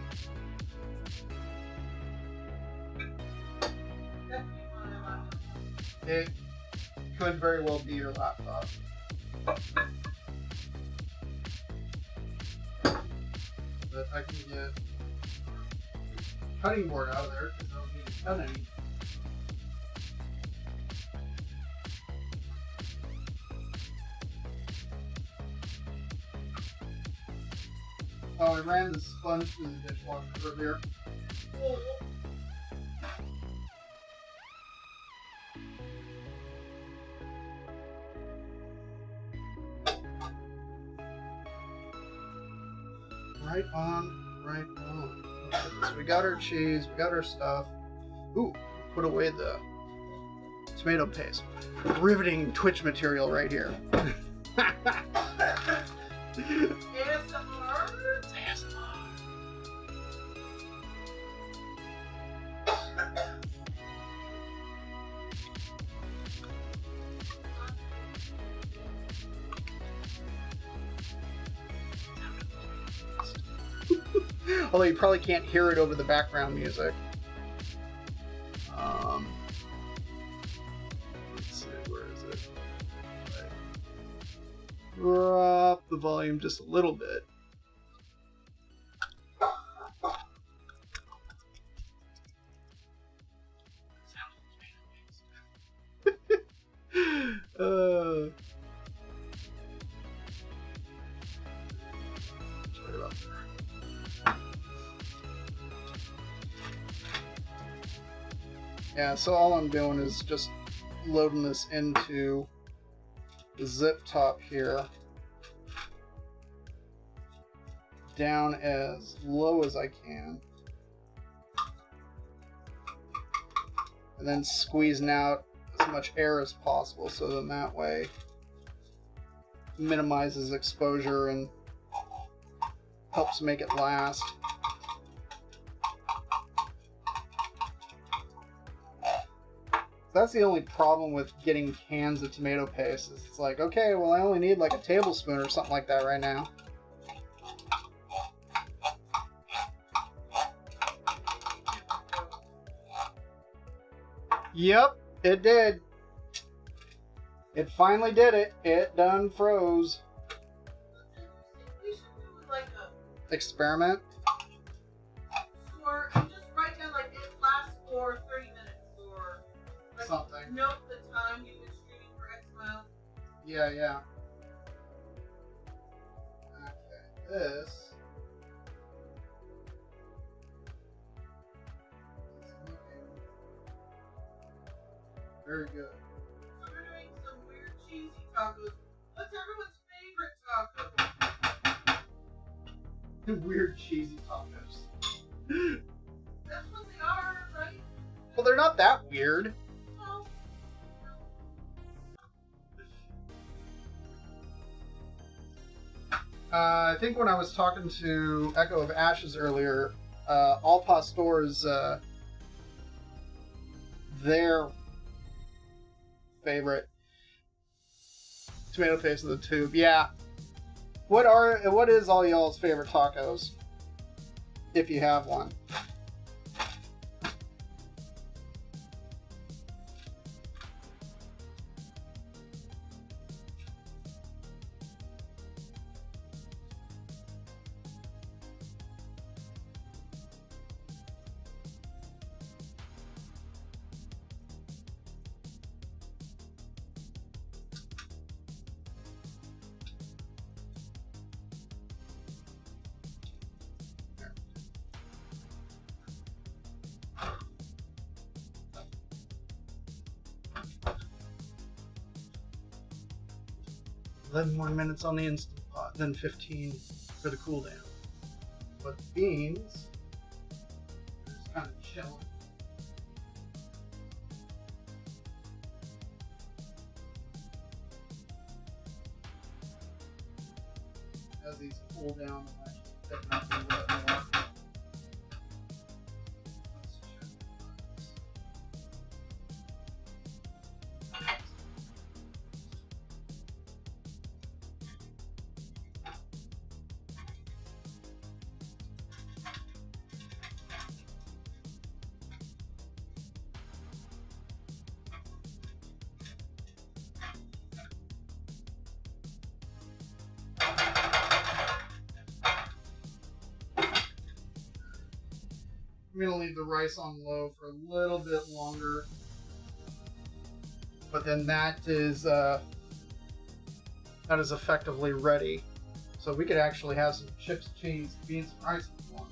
Definitely my laptop. It could very well be your laptop. But I can get cutting board out of there because I don't need to cut any. Oh, I ran the sponge through the dishwasher earlier. Right on, right on. So we got our cheese, we got our stuff. Ooh, put away the tomato paste. Riveting Twitch material right here. ASMR? Although you probably can't hear it over the background music. Let's see, where is it? Drop the volume just a little bit. Yeah, so all I'm doing is just loading this into the zip top here. Down as low as I can. And then squeezing out as much air as possible so then that way minimizes exposure and helps make it last. That's the only problem with getting cans of tomato paste. Is it's like, okay, well I only need like a tablespoon or something like that right now. Yep, it did. It finally did it. It done froze. We should do like a Experiment. or just write down like it lasts for 30 minutes or like Something. note the time you've been streaming for X amount. Yeah, yeah. Okay, this. is looking very good. So we're doing some weird cheesy tacos. What's everyone's favorite taco? Weird cheesy tacos. That's what they are, right? Well, they're not that weird. No. I think when I was talking to Echo of Ashes earlier, Al Pastor's their favorite tomato paste in the tube. Yeah. What is all y'all's favorite tacos? If you have one. Eleven more minutes on the Instant Pot, then 15 for the cool down. But the beans are just kind of chilling. As these cool down, I'm actually picking up a little bit more. Let's check this. I'm gonna leave the rice on low for a little bit longer, but then that is effectively ready. So we could actually have some chips, cheese, beans, and rice if you want.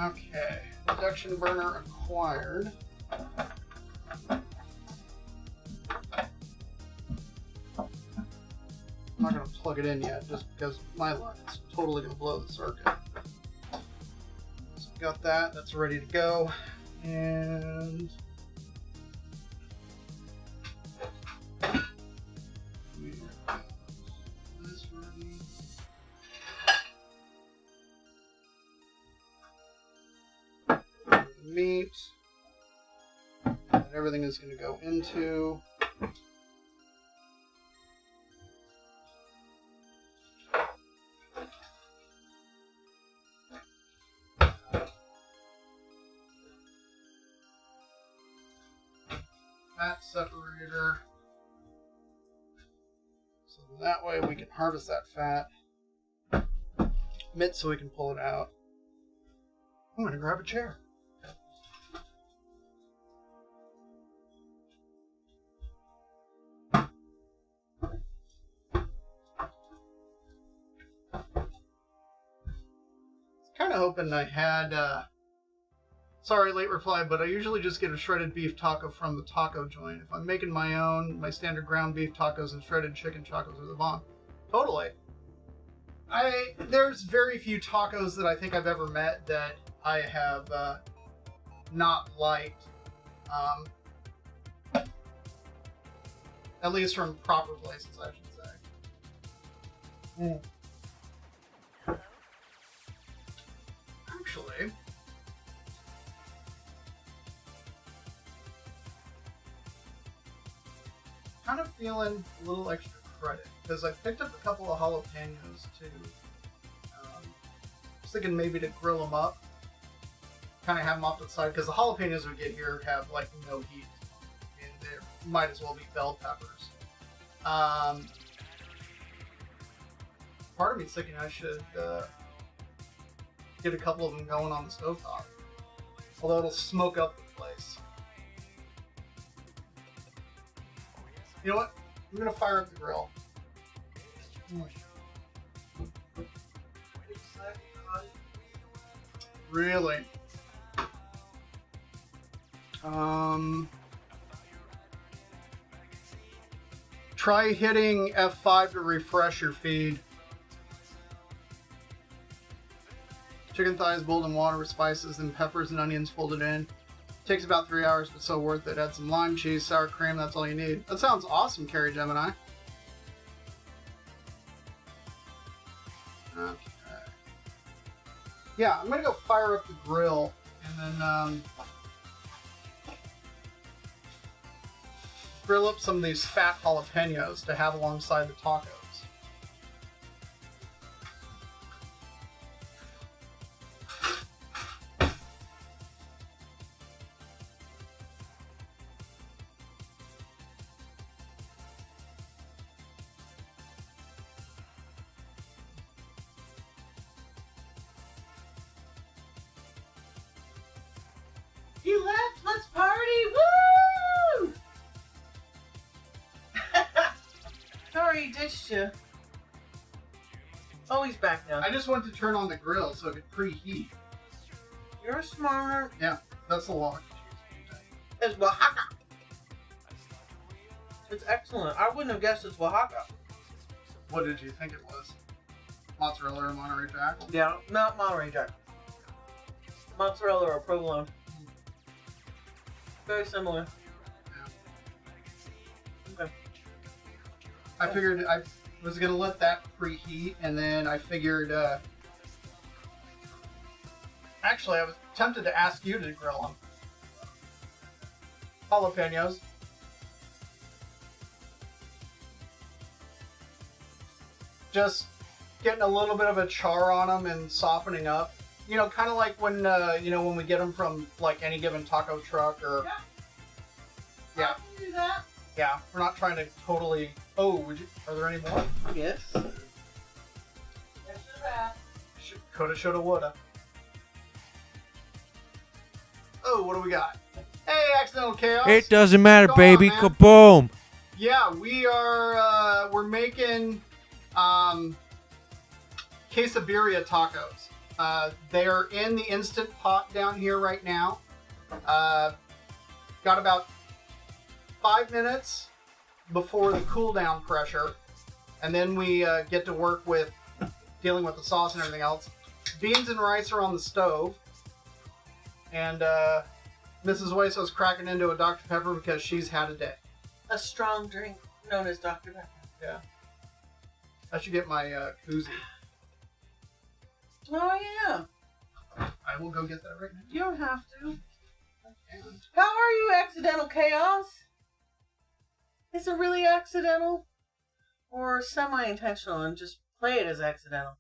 Okay, induction burner acquired. I'm not going to plug it in yet, just because my luck is totally going to blow the circuit. So we got that. That's ready to go. And we got this ready. The meat. And everything is going to go into. Fat separator, so that way we can harvest that fat, mitt so we can pull it out. I'm gonna grab a chair. kind of hoping I had, sorry, late reply, but I usually just get a shredded beef taco from the taco joint. If I'm making my own, my standard ground beef tacos and shredded chicken tacos are the bomb. Totally. There's very few tacos that I think I've ever met that I have not liked. At least from proper places, I should say. Actually, kind of feeling a little extra credit because I picked up a couple of jalapenos too. Just thinking maybe to grill them up, kind of have them off to the side because the jalapenos we get here have like no heat, and they might as well be bell peppers. Part of me's thinking I should get a couple of them going on the stovetop, although it'll smoke up the place. You know what? I'm gonna fire up the grill. Really? Try hitting F5 to refresh your feed. Chicken thighs boiled in water with spices and peppers and onions folded in. Takes about 3 hours, but so worth it. Add some lime, cheese, sour cream. That's all you need. That sounds awesome, Carrie Gemini. Okay. Yeah, I'm gonna go fire up the grill and then grill up some of these fat jalapenos to have alongside the tacos. He left. Let's party. Woo! Sorry, he ditched you. Oh, he's back now. I just went to turn on the grill so it could preheat. You're smart. Yeah, that's the law. It's Oaxaca. It's excellent. I wouldn't have guessed it's Oaxaca. What did you think it was? Mozzarella or Monterey Jack? Yeah, not Monterey Jack. Mozzarella or provolone. Very similar. Yeah. Okay. I figured I was going to let that preheat, and then I figured... Actually, I was tempted to ask you to grill them. Jalapenos. Just getting a little bit of a char on them and softening up. You know, kind of like when, when we get them from, like, any given taco truck or... Yeah. I can do that. Yeah, we're not trying to totally... Oh, are there any more? Yes. Extra bad. Coulda, shoulda, woulda. Oh, what do we got? Hey, Accidental Chaos. It doesn't matter, What's going baby. on, man? Kaboom! Yeah, we are, we're making, Quesabirria tacos. They are in the Instant Pot down here right now. Got about 5 minutes before the cool down pressure, and then we get to work with dealing with the sauce and everything else. Beans and rice are on the stove, and Mrs. Hueso's cracking into a Dr. Pepper because she's had a day. A strong drink known as Dr. Pepper. Yeah. I should get my koozie. Oh, yeah. I will go get that right now. You don't have to. And How are you, Accidental Chaos? Is it really accidental? Or semi-intentional and just play it as accidental?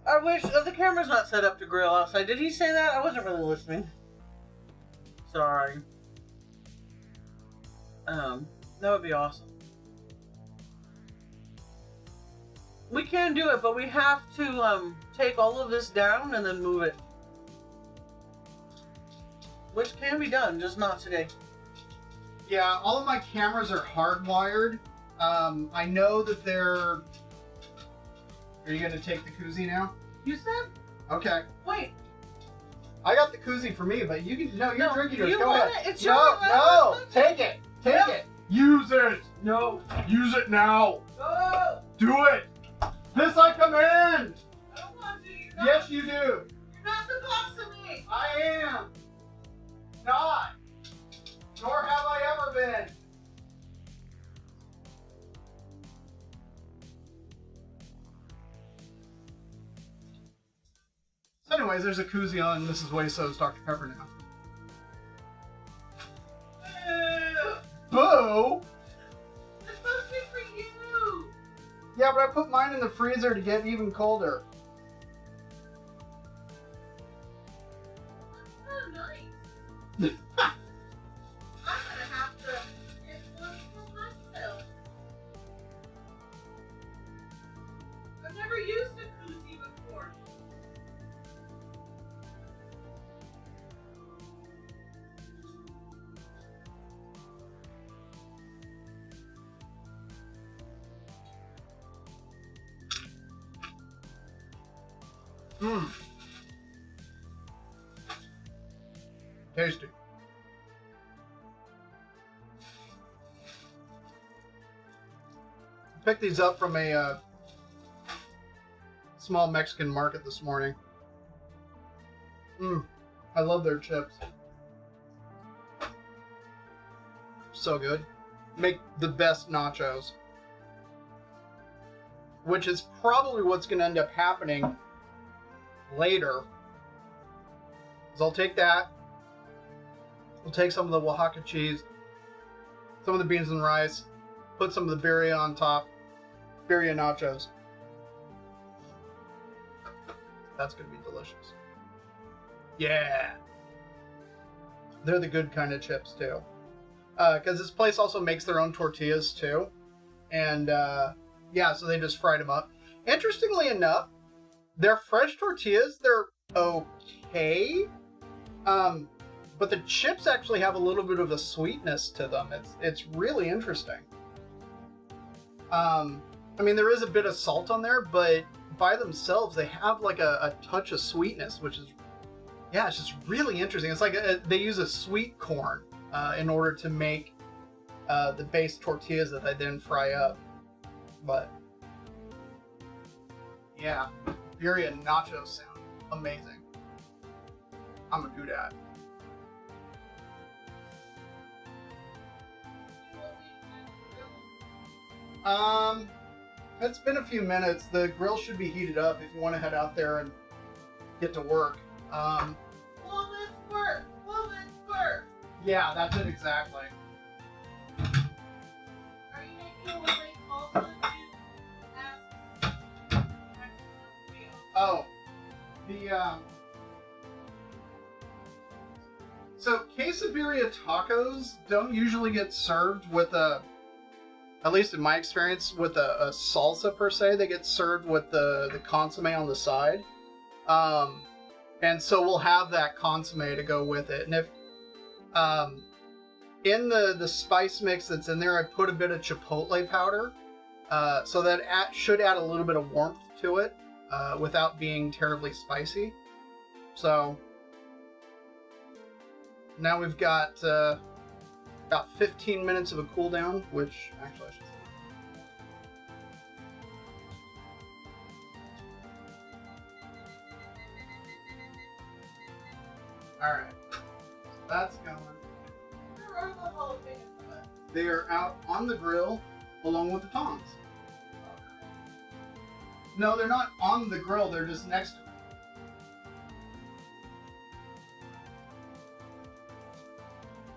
I wish... the camera's not set up to grill outside. Did he say that? I wasn't really listening. Sorry. That would be awesome. We can do it, but we have to take all of this down and then move it. Which can be done, just not today. yeah, all of my cameras are hardwired. I know that they're Are you gonna take the koozie now? You said? Okay. Wait. I got the koozie for me, but you can. No, you're drinking yours. You Go want ahead. it? It's no, yours. no. Take it. Take No. it. Use it. No. Use it now. No. Do it. This I command. I don't want to. You're not, Yes, you do. You're not the boss of me. I am. Not. Nor have I ever been. So anyways, there's a koozie on Mrs. Wayso's Dr. Pepper now. Boo! It's supposed to be for you. Yeah, but I put mine in the freezer to get even colder. Oh, nice. I'm gonna have to get one for myself. I've never used a koozie before. Mmm. Tasty. I picked these up from a small Mexican market this morning. Mmm. I love their chips. So good. Make the best nachos. Which is probably what's going to end up happening later. Is I'll take that. We'll take some of the Oaxaca cheese, some of the beans and rice, put some of the birria on top. Birria nachos. That's going to be delicious. Yeah. They're the good kind of chips too. Because this place also makes their own tortillas too. And yeah, so they just fried them up. Interestingly enough, their fresh tortillas, they're okay. But the chips actually have a little bit of a sweetness to them. It's really interesting. I mean, there is a bit of salt on there, but by themselves, they have like a touch of sweetness, which is, yeah, it's just really interesting. It's like they use a sweet corn in order to make the base tortillas that they then fry up. But yeah, birria nachos sound amazing. I'm gonna do that. It's been a few minutes. The grill should be heated up if you want to head out there and get to work. Well, let's work. Well, let's work. Yeah, that's it exactly. Are you making a little salsa to ask? Oh, so Quesabirria tacos don't usually get served with at least in my experience, with a salsa per se. They get served with the consomme on the side. And so we'll have that consomme to go with it. And if in the spice mix that's in there, I put a bit of chipotle powder, so that should add a little bit of warmth to it without being terribly spicy. So now we've got about 15 minutes of a cool down, which actually I should say. Alright, so that's going. Where are the jalapenos? They are out on the grill along with the tongs. No, they're not on the grill, they're just next to it.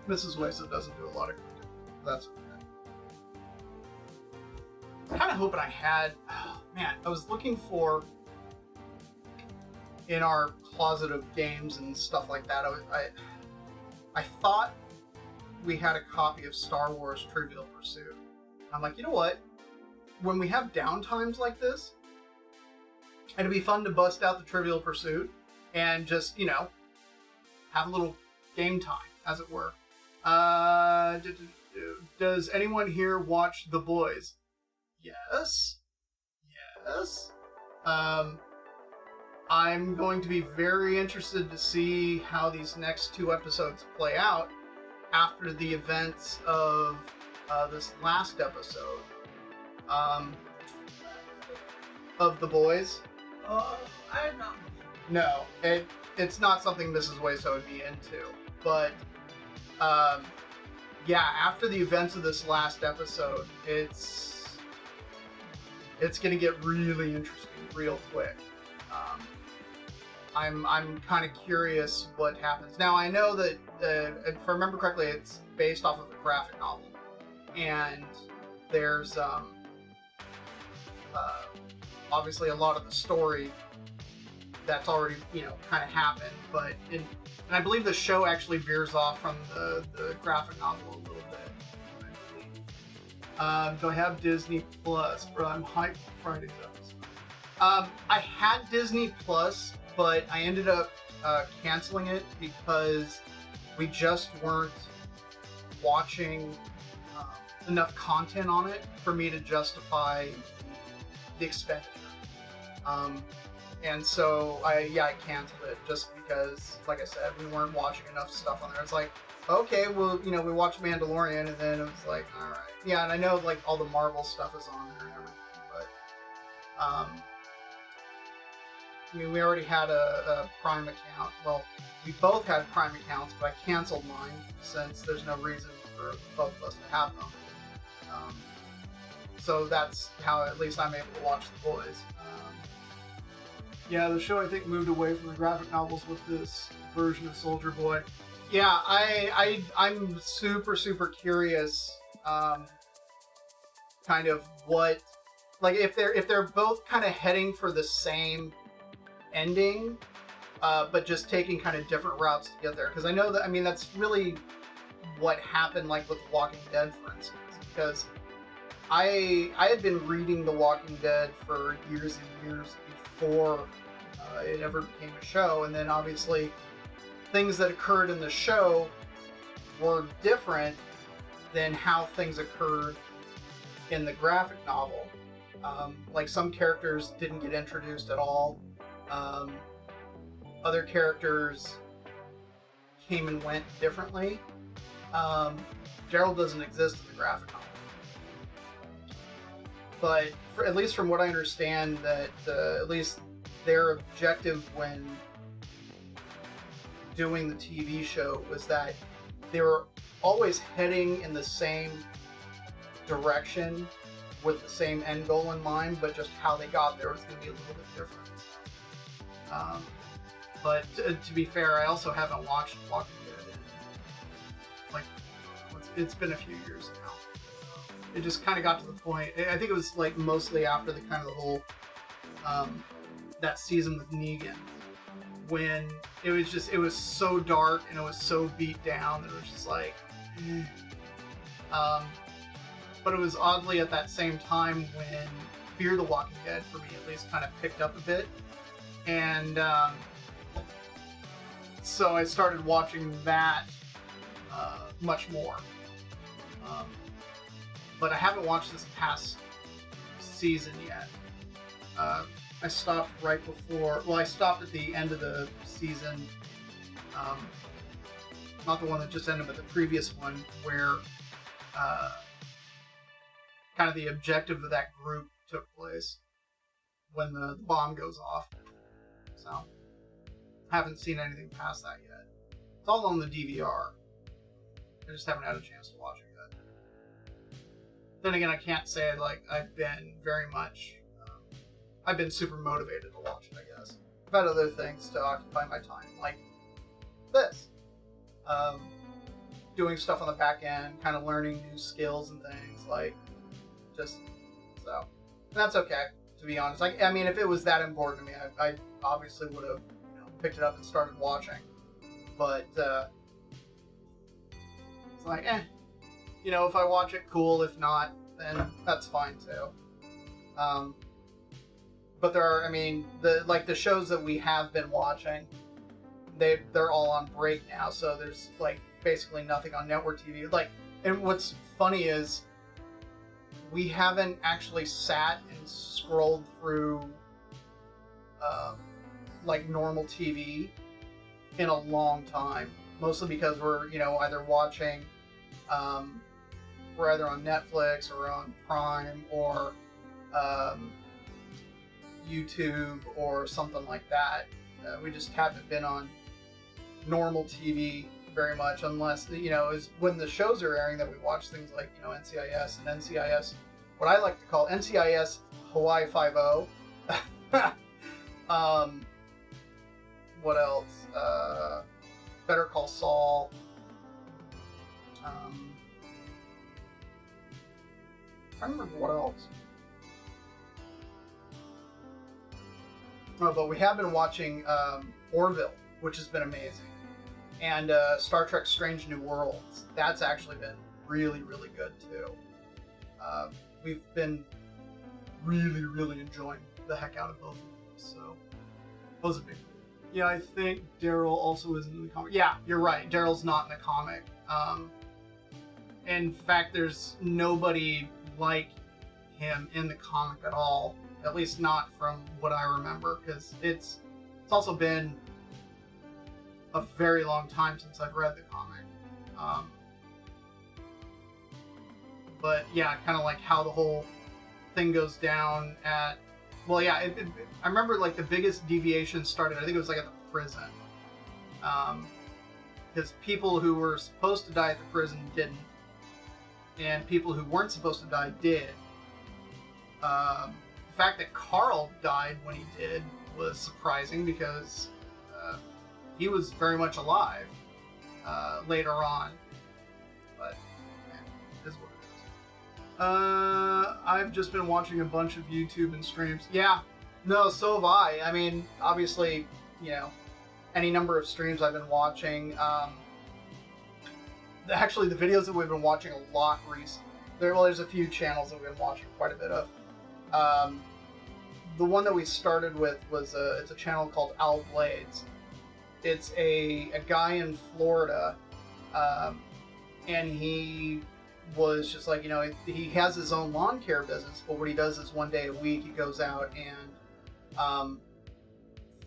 Mrs. Wayso doesn't do a lot of cooking. That's okay. I was kind of hoping I had... Oh, man, I was looking for... In our closet of games and stuff like that, I thought we had a copy of Star Wars Trivial Pursuit. I'm like, you know what? When we have downtimes like this, it'd be fun to bust out the Trivial Pursuit and just, you know, have a little game time, as it were. Does anyone here watch The Boys? Yes. Yes. I'm going to be very interested to see how these next 2 episodes play out after the events of this last episode of The Boys. I have not. No, it's not something Mrs. Wayso would be into. But, yeah, after the events of this last episode, it's going to get really interesting real quick. I'm kind of curious what happens. Now, I know that, if I remember correctly, it's based off of a graphic novel. And there's, obviously a lot of the story that's already, kind of happened. But, and I believe the show actually veers off from the graphic novel a little bit, I believe. Do I have Disney Plus? Bro, I'm hyped for Friday's episode. I had Disney Plus, but I ended up canceling it because we just weren't watching enough content on it for me to justify the expenditure. And so I canceled it just because, like I said, we weren't watching enough stuff on there. It's like, okay, well, we watched Mandalorian, and then it was like, all right. Yeah, and I know, like, all the Marvel stuff is on there and everything, but, we already had a Prime account. Well, we both had Prime accounts, but I canceled mine since there's no reason for both of us to have them. So that's how at least I'm able to watch The Boys. Yeah, the show I think moved away from the graphic novels with this version of Soldier Boy. Yeah, I'm super curious, kind of what, like if they're both kind of heading for the same ending, but just taking kind of different routes to get there. Because I know that, that's really what happened, like with Walking Dead, for instance. Because I had been reading The Walking Dead for years and years before it ever became a show, and then obviously things that occurred in the show were different than how things occurred in the graphic novel. Like some characters didn't get introduced at all. Other characters came and went differently. Gerald doesn't exist in the graphic novel. But at least from what I understand, that at least their objective when doing the TV show was that they were always heading in the same direction with the same end goal in mind, but just how they got there was going to be a little bit different. But to be fair, I also haven't watched Walking Dead in, like, it's been a few years now. It just kind of got to the point, I think it was like mostly after the kind of the whole, that season with Negan, when it was so dark and it was so beat down that it was just like, but it was oddly at that same time when Fear the Walking Dead, for me at least, kind of picked up a bit. And so I started watching that much more. But I haven't watched this past season yet. I stopped right before, I stopped at the end of the season, not the one that just ended, but the previous one, where kind of the objective of that group took place when the bomb goes off. So, haven't seen anything past that yet. It's all on the DVR. I just haven't had a chance to watch it yet. Then again, I can't say like I've been very much. I've been super motivated to watch it, I guess. I've had other things to occupy my time, like this. Doing stuff on the back end, kind of learning new skills and things, like, just, so. And that's okay, to be honest. Like, if it was that important to me, I obviously would have, picked it up and started watching. But, it's like, if I watch it, cool. If not, then that's fine, too. But there are, the shows that we have been watching, they're all on break now, so there's, like, basically nothing on network TV. Like, and what's funny is we haven't actually sat and scrolled through like normal TV in a long time. Mostly because we're, either watching, we're either on Netflix or on Prime or YouTube or something like that. We just haven't been on normal TV very much, unless, is when the shows are airing that we watch things like, NCIS and NCIS, what I like to call NCIS Hawaii 5-0. What else? Better Call Saul. I don't remember what else. Oh, but we have been watching Orville, which has been amazing. And Star Trek Strange New Worlds. That's actually been really, really good, too. We've been really, really enjoying the heck out of both of those. So, those have been cool. Yeah, I think Daryl also isn't in the comic. Yeah, you're right. Daryl's not in the comic. In fact, there's nobody like him in the comic at all. At least not from what I remember, because it's also been a very long time since I've read the comic. But yeah, kind of like how the whole thing goes down at... Well, yeah, I remember like the biggest deviation started, I think it was like at the prison. Because people who were supposed to die at the prison didn't. And people who weren't supposed to die did. The fact that Carl died when he did was surprising because he was very much alive later on. But, man, it is what it is. I've just been watching a bunch of YouTube and streams. Yeah, no, so have I. I mean, obviously, any number of streams I've been watching. Actually, the videos that we've been watching a lot recently. There's a few channels that we've been watching quite a bit of. The one that we started with was it's a channel called Owl Blades. It's a guy in Florida, and he was just like, he has his own lawn care business, but what he does is one day a week he goes out and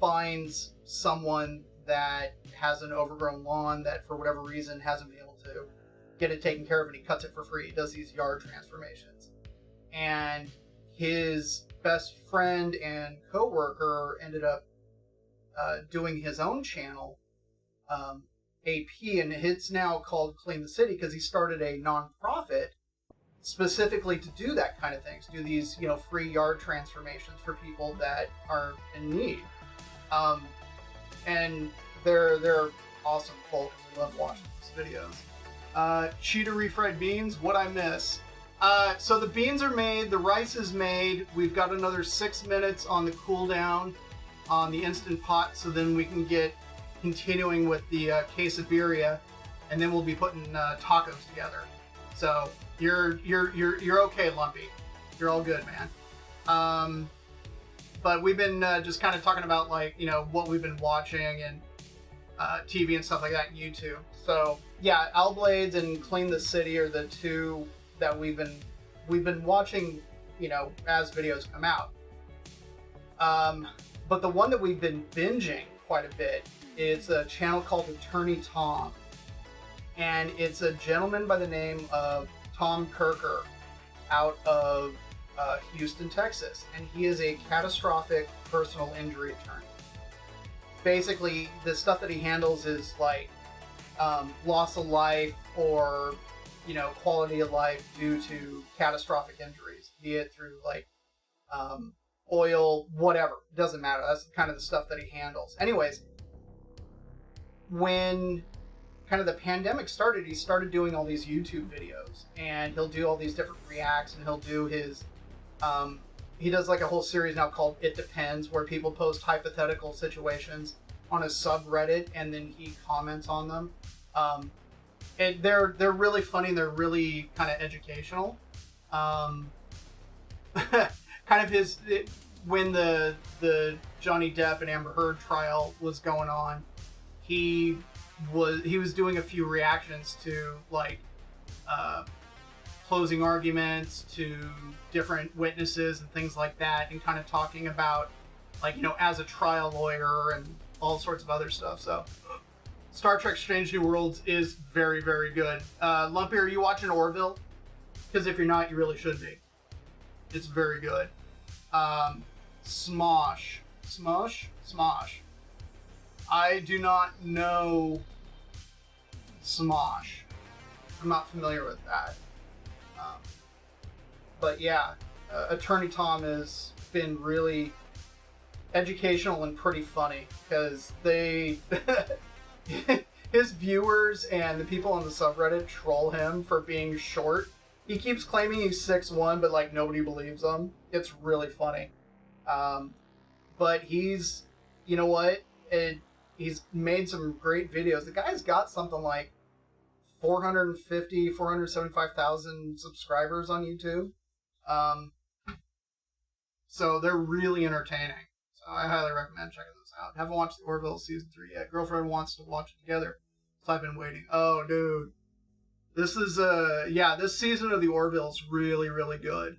finds someone that has an overgrown lawn that for whatever reason hasn't been able to get it taken care of, and he cuts it for free. He does these yard transformations. And his best friend and co-worker ended up doing his own channel, AP, and it's now called Clean the City because he started a non-profit specifically to do that kind of things, do these free yard transformations for people that are in need. And they're awesome folk. We love watching these videos. Cheetah refried beans, what I miss. So the beans are made, the rice is made. We've got another 6 minutes on the cooldown on the Instant Pot, so then we can get continuing with the Quesabirria, and then we'll be putting tacos together. So you're okay, Lumpy. You're all good, man. But we've been just kind of talking about what we've been watching and TV and stuff like that, and YouTube. So yeah, Owl Blades and Clean the City are the two that we've been watching, as videos come out. But the one that we've been binging quite a bit is a channel called Attorney Tom, and it's a gentleman by the name of Tom Kirker out of Houston, Texas, and he is a catastrophic personal injury attorney. Basically, the stuff that he handles is like loss of life or quality of life due to catastrophic injuries, be it through oil, whatever. It doesn't matter. That's kind of the stuff that he handles. Anyways, when kind of the pandemic started, he started doing all these YouTube videos, and he'll do all these different reacts, and he'll do his he does like a whole series now called It Depends, where people post hypothetical situations on a subreddit and then he comments on them. And they're really funny, and they're really kind of educational. Kind of when the Johnny Depp and Amber Heard trial was going on, he was doing a few reactions to closing arguments, to different witnesses and things like that, and kind of talking about like, you know, as a trial lawyer and all sorts of other stuff. So Star Trek Strange New Worlds is very, very good. Lumpy, are you watching Orville? Because if you're not, you really should be. It's very good. Smosh. I do not know Smosh. I'm not familiar with that. But yeah, Attorney Tom has been really educational and pretty funny because his viewers and the people on the subreddit troll him for being short. He keeps claiming he's 6'1", but like nobody believes him. It's really funny. But he's, you know what? He's made some great videos. The guy's got something like 475,000 subscribers on YouTube. So they're really entertaining. So I highly recommend checking those out. Haven't watched the Orville season 3 yet. Girlfriend wants to watch it together, so I've been waiting. Oh, dude. This is, this season of the Orville is really, really good.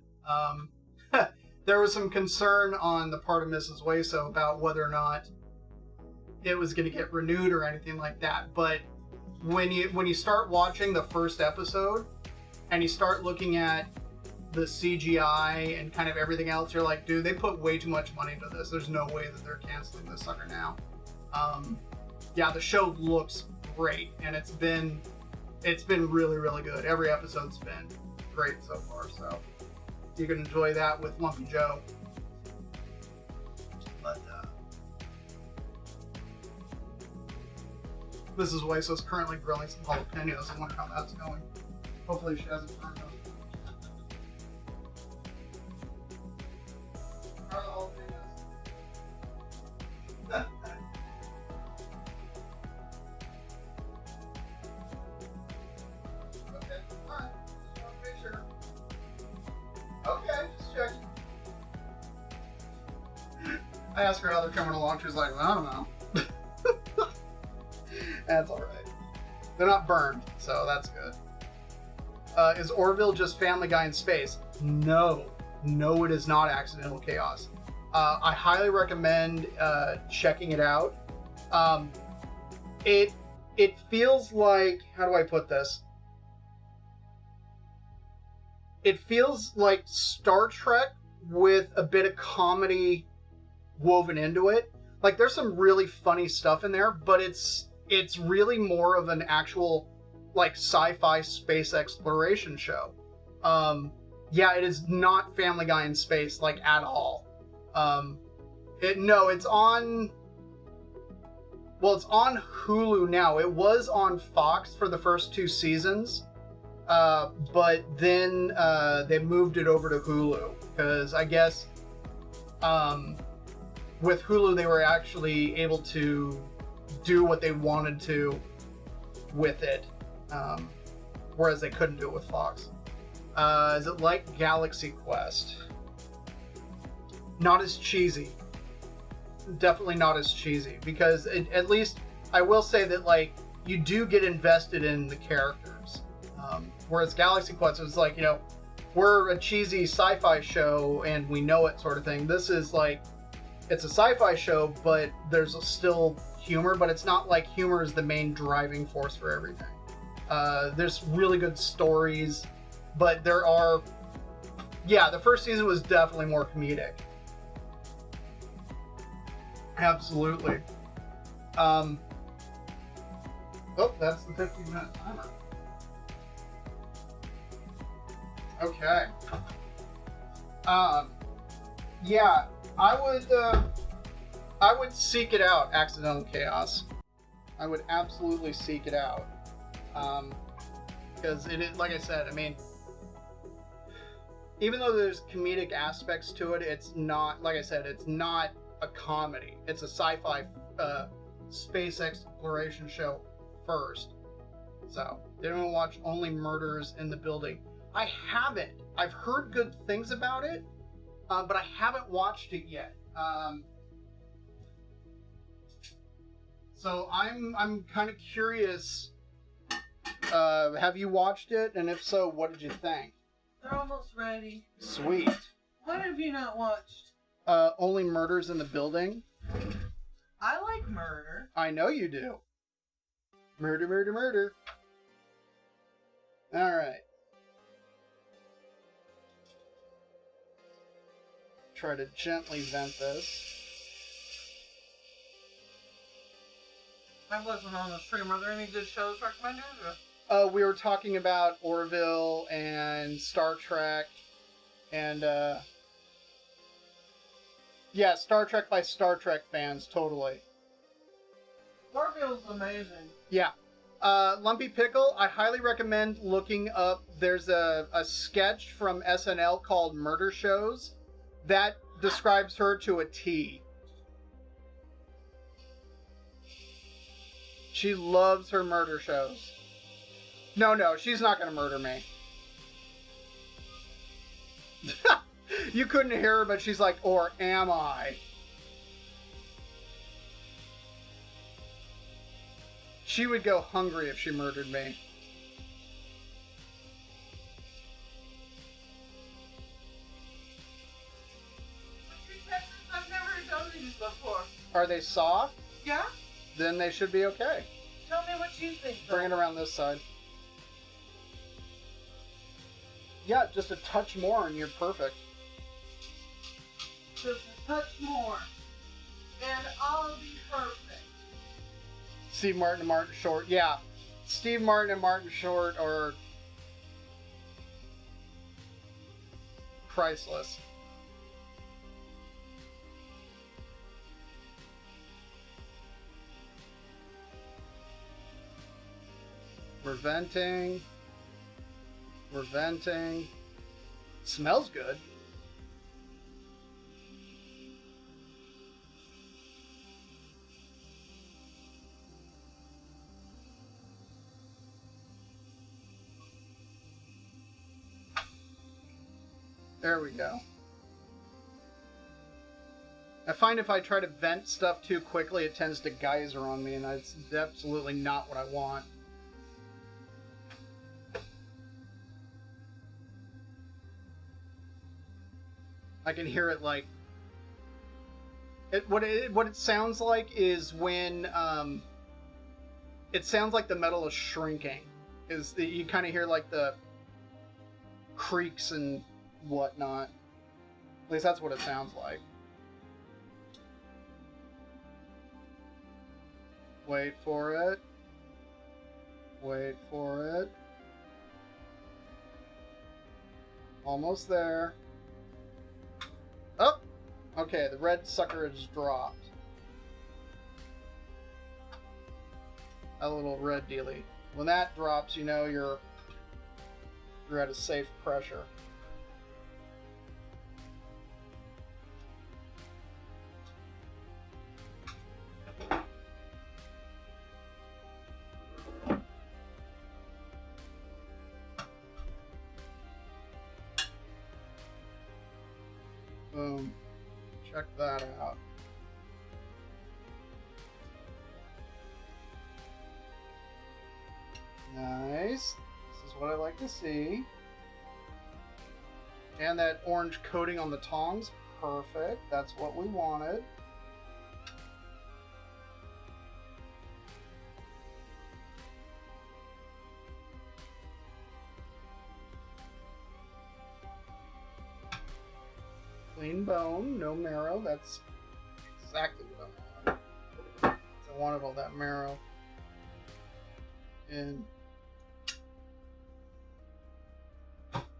There was some concern on the part of Mrs. Waso about whether or not it was going to get renewed or anything like that. But when you start watching the first episode and you start looking at the CGI and kind of everything else, you're like, dude, they put way too much money into this. There's no way that they're canceling this sucker now. The show looks great, and it's been really, really good. Every episode's been great so far, so you can enjoy that with Lumpy Joe. But Mrs. Waso's currently grilling some jalapenos. I wonder how that's going. Hopefully she hasn't burned them. How are the jalapenos? Okay, alright. Just want to make sure. Okay, just checking. I asked her how they're coming along. She's like, well, I don't know. That's alright. They're not burned, so that's good. Is Orville just Family Guy in space? No. No, it is not Accidental Chaos. I highly recommend checking it out. It feels like... How do I put this? It feels like Star Trek with a bit of comedy woven into it. Like, there's some really funny stuff in there, but it's really more of an actual, like, sci-fi space exploration show. It is not Family Guy in space, like, at all. It's on... Well, it's on Hulu now. It was on Fox for the first 2 seasons. But then they moved it over to Hulu. Because I guess with Hulu they were actually able to do what they wanted to with it. Whereas they couldn't do it with Fox. Is it like Galaxy Quest? Not as cheesy. Definitely not as cheesy. Because at least I will say that, like, you do get invested in the characters. Whereas Galaxy Quest was like, you know, we're a cheesy sci-fi show and we know it sort of thing. This is like, it's a sci-fi show, but there's still humor, but it's not like humor is the main driving force for everything. There's really good stories, but there are... Yeah, the first season was definitely more comedic. Absolutely. Oh, that's the 15-minute timer. Okay. Yeah, I would seek it out, Accidental Chaos. I would absolutely seek it out. Because it is, like I said, I mean, even though there's comedic aspects to it, it's not, like I said, it's not a comedy. It's a sci-fi space exploration show first. So, they don't watch Only Murders in the Building. I haven't. I've heard good things about it, but I haven't watched it yet. So I'm kind of curious. Have you watched it? And if so, what did you think? They're almost ready. Sweet. What have you not watched? Only murders in the building. I like murder. I know you do. Murder, murder, murder. Alright. Try to gently vent this. I wasn't on the stream. Are there any good shows recommended? We were talking about Orville and Star Trek and, yeah, Star Trek by Star Trek fans, totally. Orville's amazing. Yeah. Lumpy Pickle, I highly recommend looking up, there's a sketch from SNL called Murder Shows that describes her to a T. She loves her murder shows. No, she's not going to murder me. You couldn't hear her, but she's like, or am I? She would go hungry if she murdered me. I've never done these before. Are they soft? Yeah? Then they should be okay. Tell me what you think. Bring it around this side. Yeah, just a touch more and you're perfect. Just a touch more. And I'll be perfect. Steve Martin and Martin Short. Yeah. Steve Martin and Martin Short are priceless. We're venting. We're venting. Smells good. There we go. I find if I try to vent stuff too quickly, it tends to geyser on me, and that's absolutely not what I want. I can hear it like... What it sounds like is when... it sounds like the metal is shrinking. You kind of hear like the creaks and whatnot. At least that's what it sounds like. Wait for it. Wait for it. Almost there. Oh! Okay, the red sucker has dropped. A little red dealy. When that drops, you know you're at a safe pressure. Boom. Check that out. Nice. This is what I like to see. And that orange coating on the tongs. Perfect. That's what we wanted. Clean bone, no marrow. That's exactly what I wanted. I wanted all that marrow in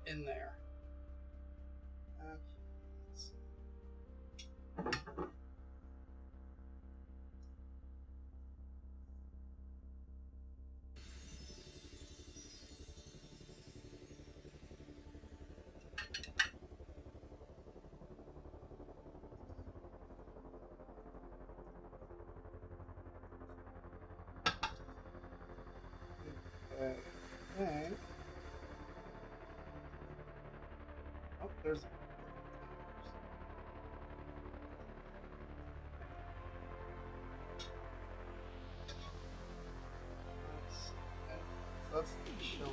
there. Okay, let's see. Okay. Oh, there's. That's the chili.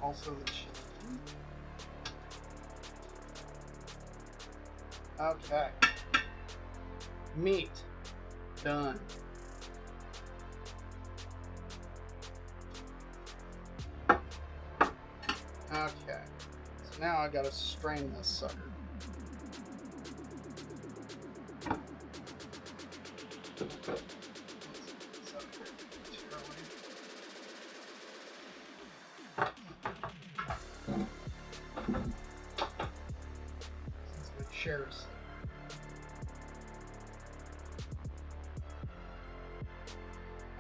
Also the chili. Okay. Meat. Done. Okay. So now I gotta strain this sucker. Since my chair's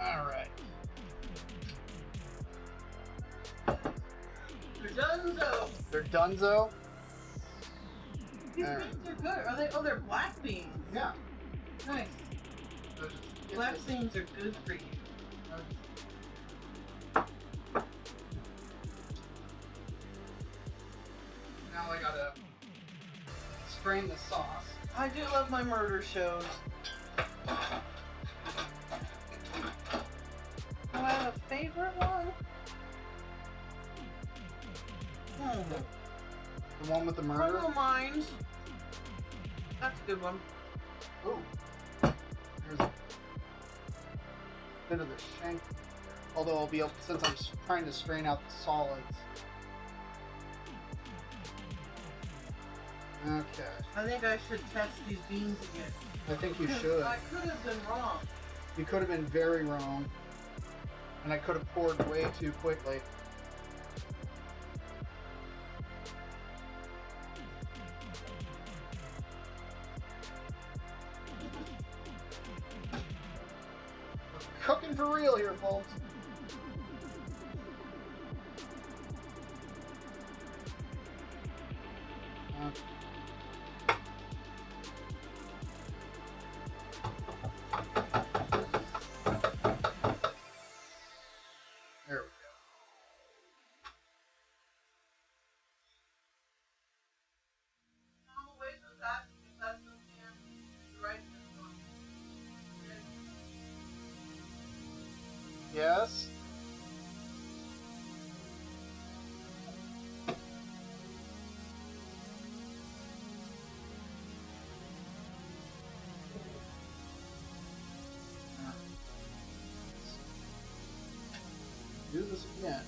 alright. They're donezo. They're donezo? These Alright. beans are good. Are they? Oh, they're black beans. Yeah. Nice. Black beans are good for you. Now I gotta strain the sauce. I do love my murder shows. Do I have a favorite one? The one with the murder? Criminal Minds. That's a good one. Ooh. There's a bit of the shank. Although I'll be able, since I'm trying to strain out the solids. Okay. I think I should test these beans again. I think you 'Cause should. I could have been wrong. You could have been very wrong. And I could have poured way too quickly. We're cooking for real here, folks. There we go. I'm always was asking if that's the pan to write this on. Yes. Do this again.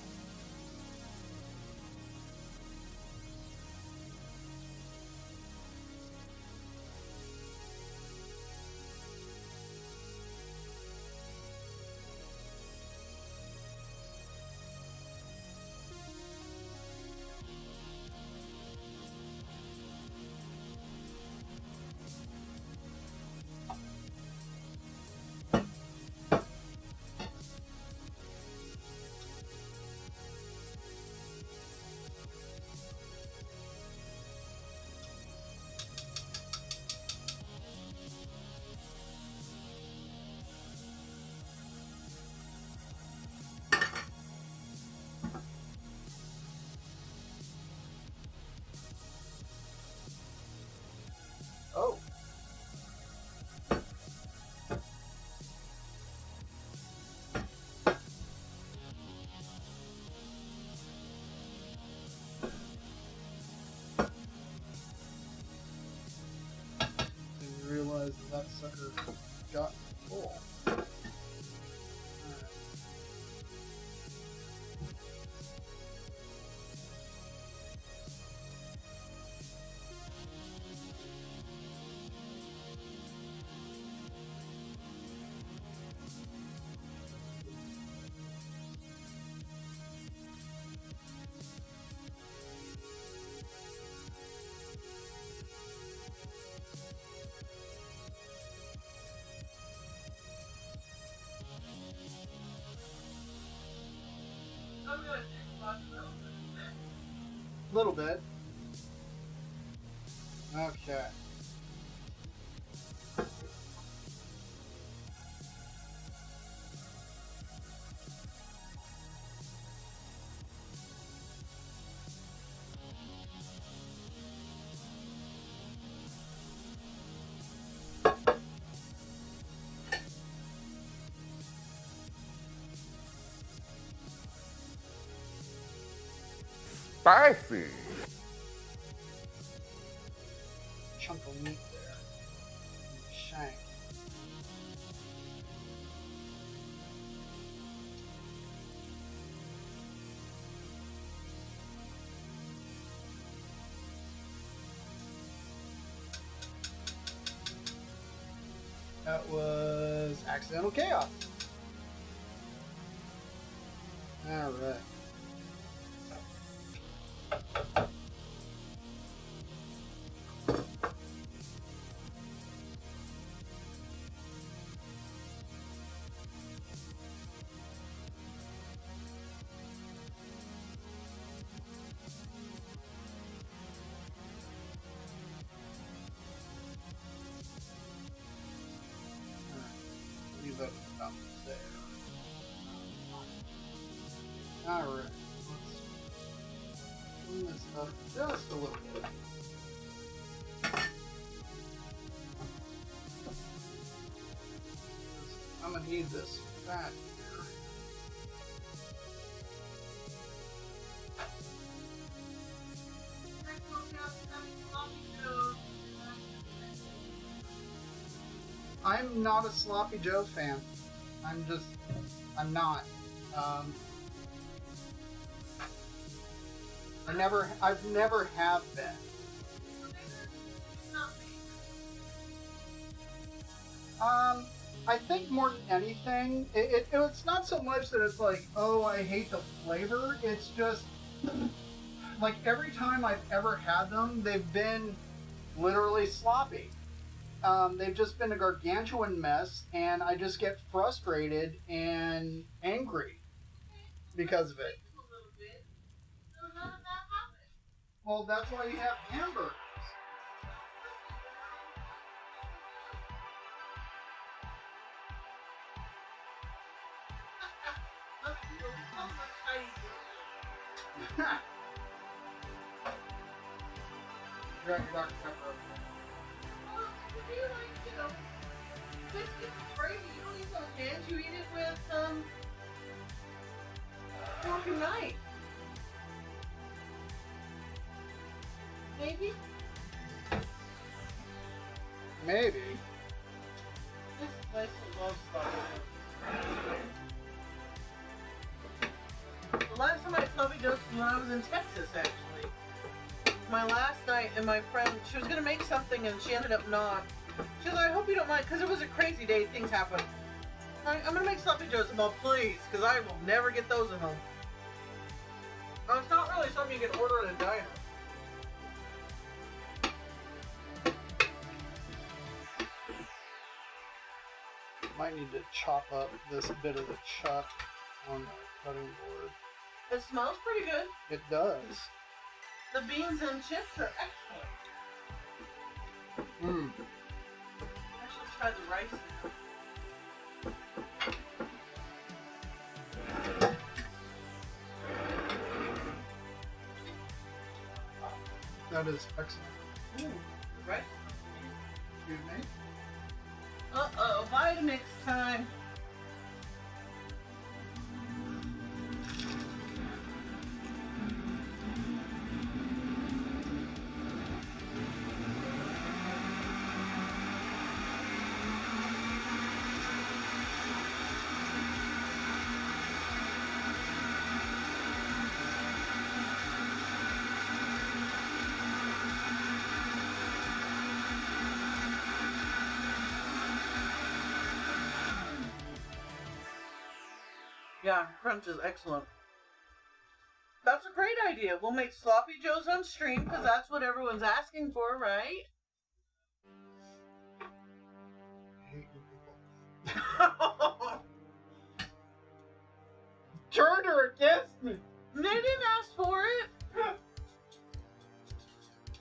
Oh. Didn't realize that sucker got full. Alright. I'm gonna take lots of those. A little bit. Okay. Spicy. Chunk of meat That was Accidental Chaos. Alright. Leave that up there. Alright. Let's clean this up just a little bit. I'm gonna need this fat here. I'm not a Sloppy Joe fan. I'm not. I've never have been. I think more than anything, it's not so much that it's like, oh, I hate the flavor. It's just, like, every time I've ever had them, they've been literally sloppy. They've just been a gargantuan mess, and I just get frustrated and angry because of it. Well, that's why you have hamburgers. Drag your Dr. Pepper up. Biscuits are crazy. You don't eat some cans. You eat it with fork and knife. Maybe. Maybe. This place loves stuff. The last time I had Sloppy Joes was when I was in Texas, actually. My last night, and my friend, she was gonna make something, and she ended up not. She was like, I hope you don't mind, because it was a crazy day, things happen. I'm gonna make Sloppy Joes. I'm all, please, because I will never get those at home. Oh, it's not really something you can order at a diner. Might need to chop up this bit of the chuck on the cutting board. It smells pretty good. It does. The beans and chips are excellent. Mmm. I should try the rice now. That is excellent. Ooh, the rice. Excuse me. Uh-oh, Vitamix time. Yeah, crunch is excellent. That's a great idea. We'll make Sloppy Joes on stream, because that's what everyone's asking for, right? I hate you people. Turned her against me. They didn't ask for it.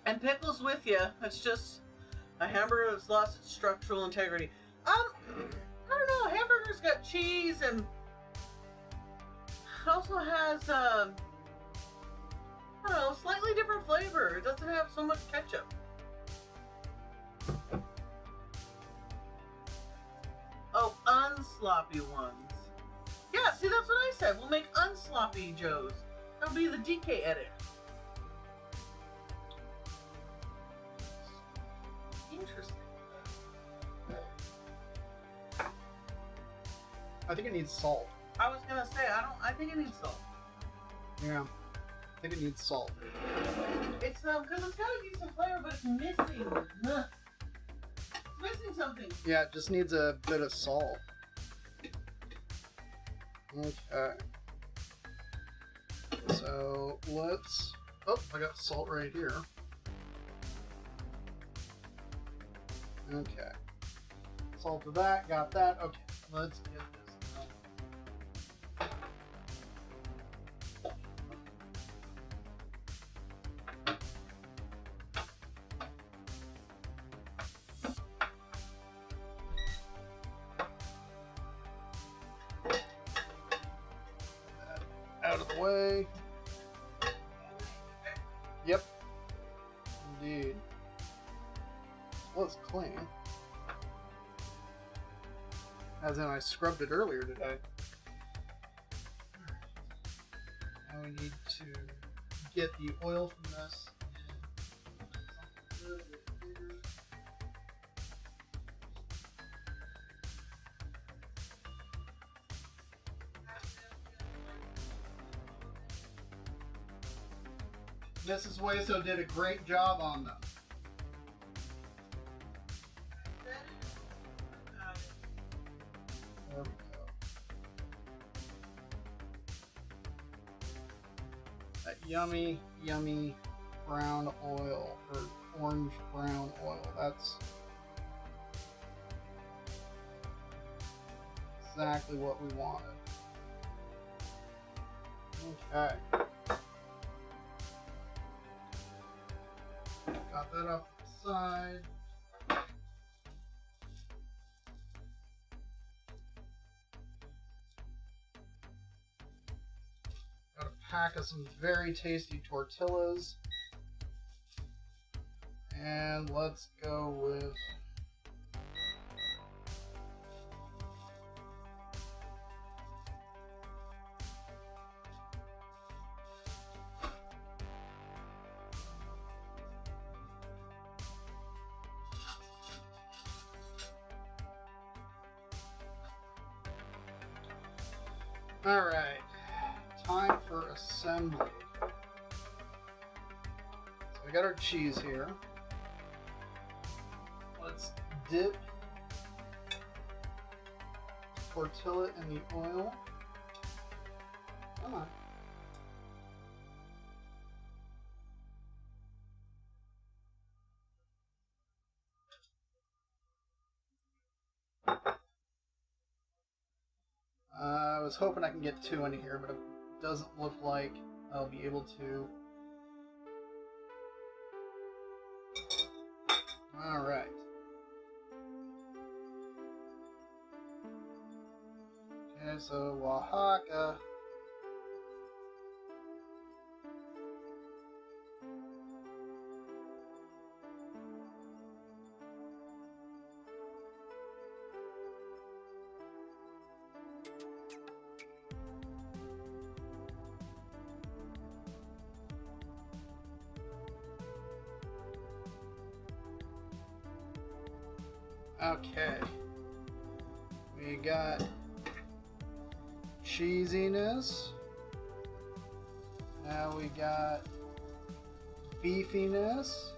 And pickles with you. It's just a hamburger that's lost its structural integrity. I don't know. Hamburger's got cheese, and it also has I don't know, slightly different flavor. It doesn't have so much ketchup. Oh, unsloppy ones. Yeah, see, that's what I said. We'll make unsloppy Joes. That'll be the Decay edit. Interesting. I think it needs salt. I was gonna say, I think it needs salt. Yeah. I think it needs salt. It's because it's got a decent flavor, but it's missing. missing something. Yeah, it just needs a bit of salt. Okay. So let's... Oh, I got salt right here. Okay. Salt of that, got that. Okay, let's get this done. Out of the way. Yep. Indeed. Well, it's clean. As in, I scrubbed it earlier today. Now we need to get the oil from this. Mrs. Hueso did a great job on them. There we go. That yummy, yummy brown oil, or orange brown oil. That's exactly what we wanted. Okay. Got that off to the side. Got a pack of some very tasty tortillas. And let's go with Alright, time for assembly. So we got our cheese here. Let's dip tortilla in the oil. Come on. I was hoping I can get 2 into here, but it doesn't look like I'll be able to. Alright. Okay, so Oaxaca. Okay, we got cheesiness. Now we got beefiness.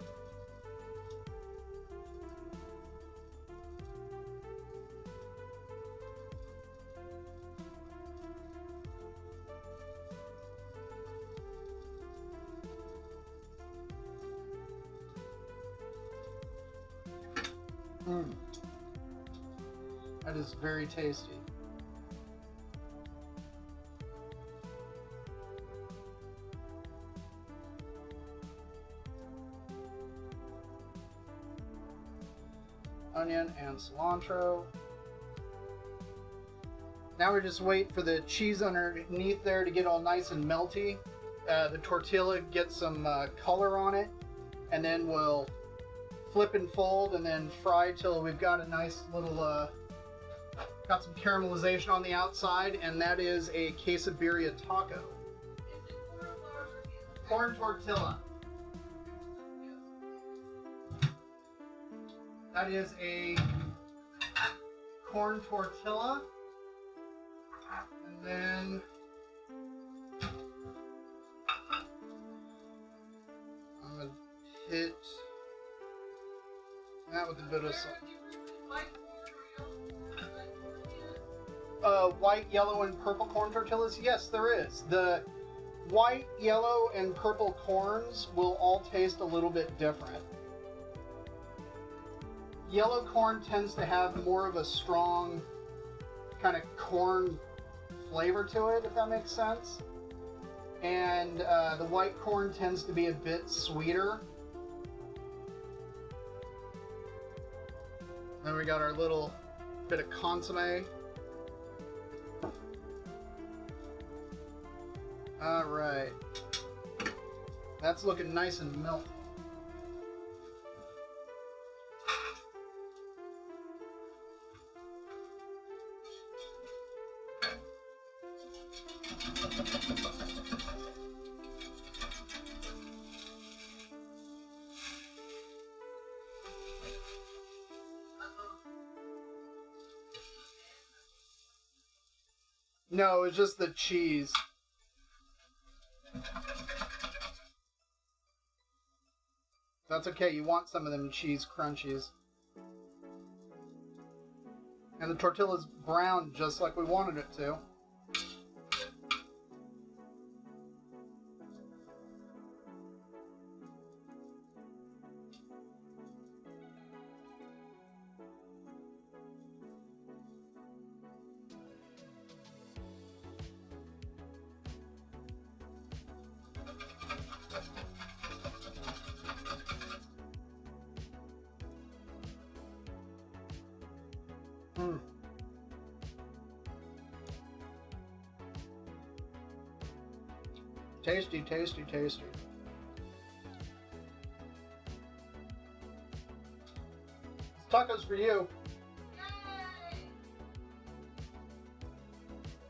That is very tasty. Onion and cilantro. Now we just wait for the cheese underneath there to get all nice and melty. The tortilla gets some color on it, and then we'll flip and fold and then fry till we've got a nice little got some caramelization on the outside, and that is a quesabirria taco. Is it Corn tortilla. That is a corn tortilla. And then I'm gonna hit that with a bit of salt. White, yellow, and purple corn tortillas? Yes, there is. The white, yellow, and purple corns will all taste a little bit different. Yellow corn tends to have more of a strong kind of corn flavor to it, if that makes sense. And the white corn tends to be a bit sweeter. Then we got our little bit of consomme. Alright. That's looking nice and milky. No, it's just the cheese. That's okay, you want some of them cheese crunchies. And the tortilla's brown just like we wanted it to. Tasty, tasty, tasty. Tacos for you. Yay!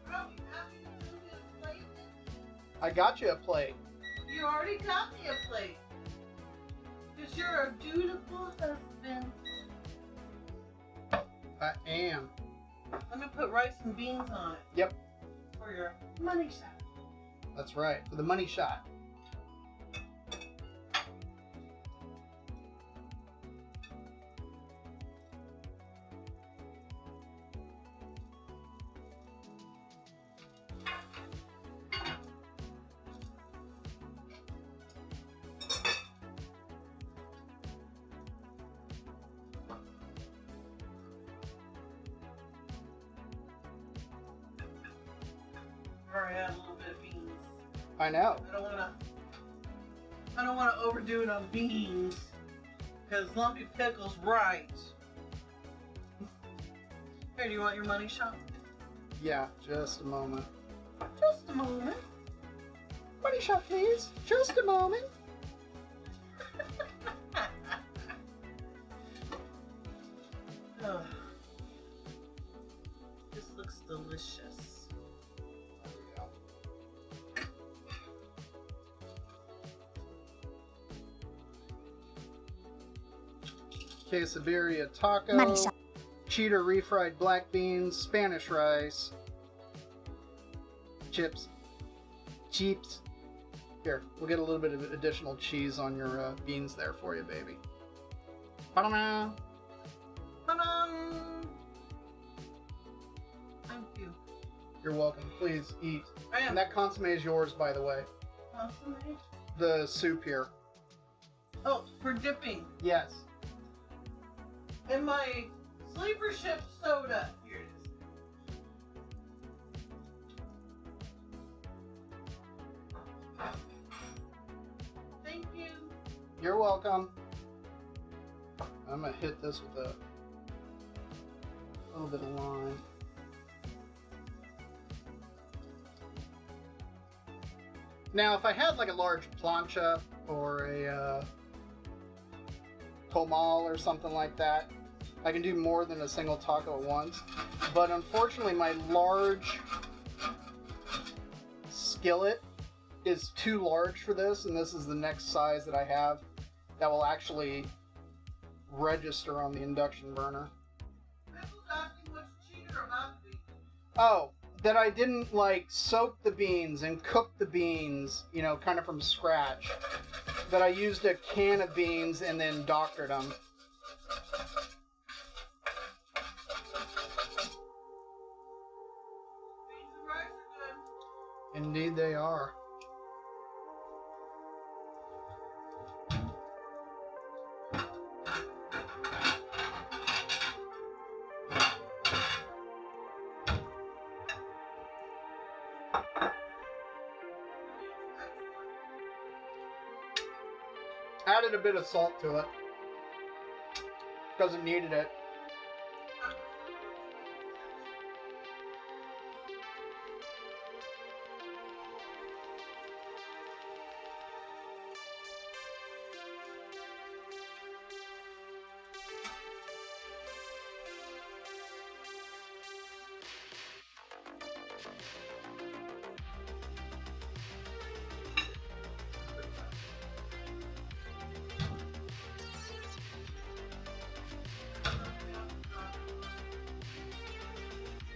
Oh, you have me a plate? I got you a plate. You already got me a plate. Because you're a dutiful husband. I am. Let me put rice and beans on it. Yep. For your money shot. That's right, for the money shot. Already add a little bit of beans. I know. I don't wanna overdo it on beans. Because lumpy pickle's right. Here, do you want your money shot? Yeah, just a moment. Just a moment. Money shot, please. Just a moment. Ugh. This looks delicious. Quesabirria taco, cheater refried black beans, Spanish rice, chips. Here, we'll get a little bit of additional cheese on your beans there for you, baby. Ta-da! Ta-da! Thank you. You're welcome. Please eat. I am. And that consomme is yours, by the way. Consomme? The soup here. Oh, for dipping. Yes. And my sleeper ship soda. Here it is. Thank you. You're welcome. I'm gonna hit this with a little bit of lime. Now, if I had like a large plancha or a comal or something like that, I can do more than a single taco at once. But unfortunately, my large skillet is too large for this, and this is the next size that I have that will actually register on the induction burner. This was asking what's cheater about the Oh, that I didn't like soak the beans and cook the beans, you know, kind of from scratch. That I used a can of beans and then doctored them. Indeed they are. Added a bit of salt to it because it needed it.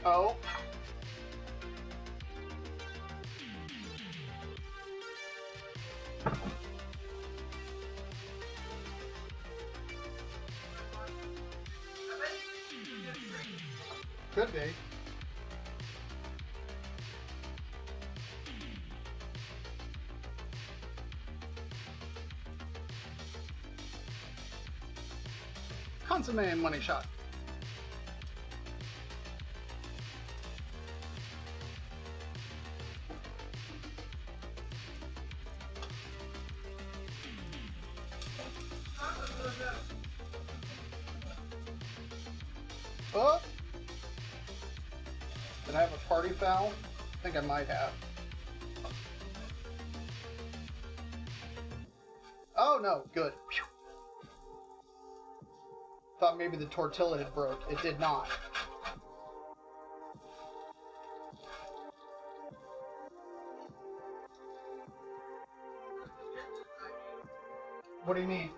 Oh. Could be. Consomme money shot. Oh! Did I have a party foul? I think I might have. Oh no, good. Phew. Thought maybe the tortilla had broke. It did not. What do you mean?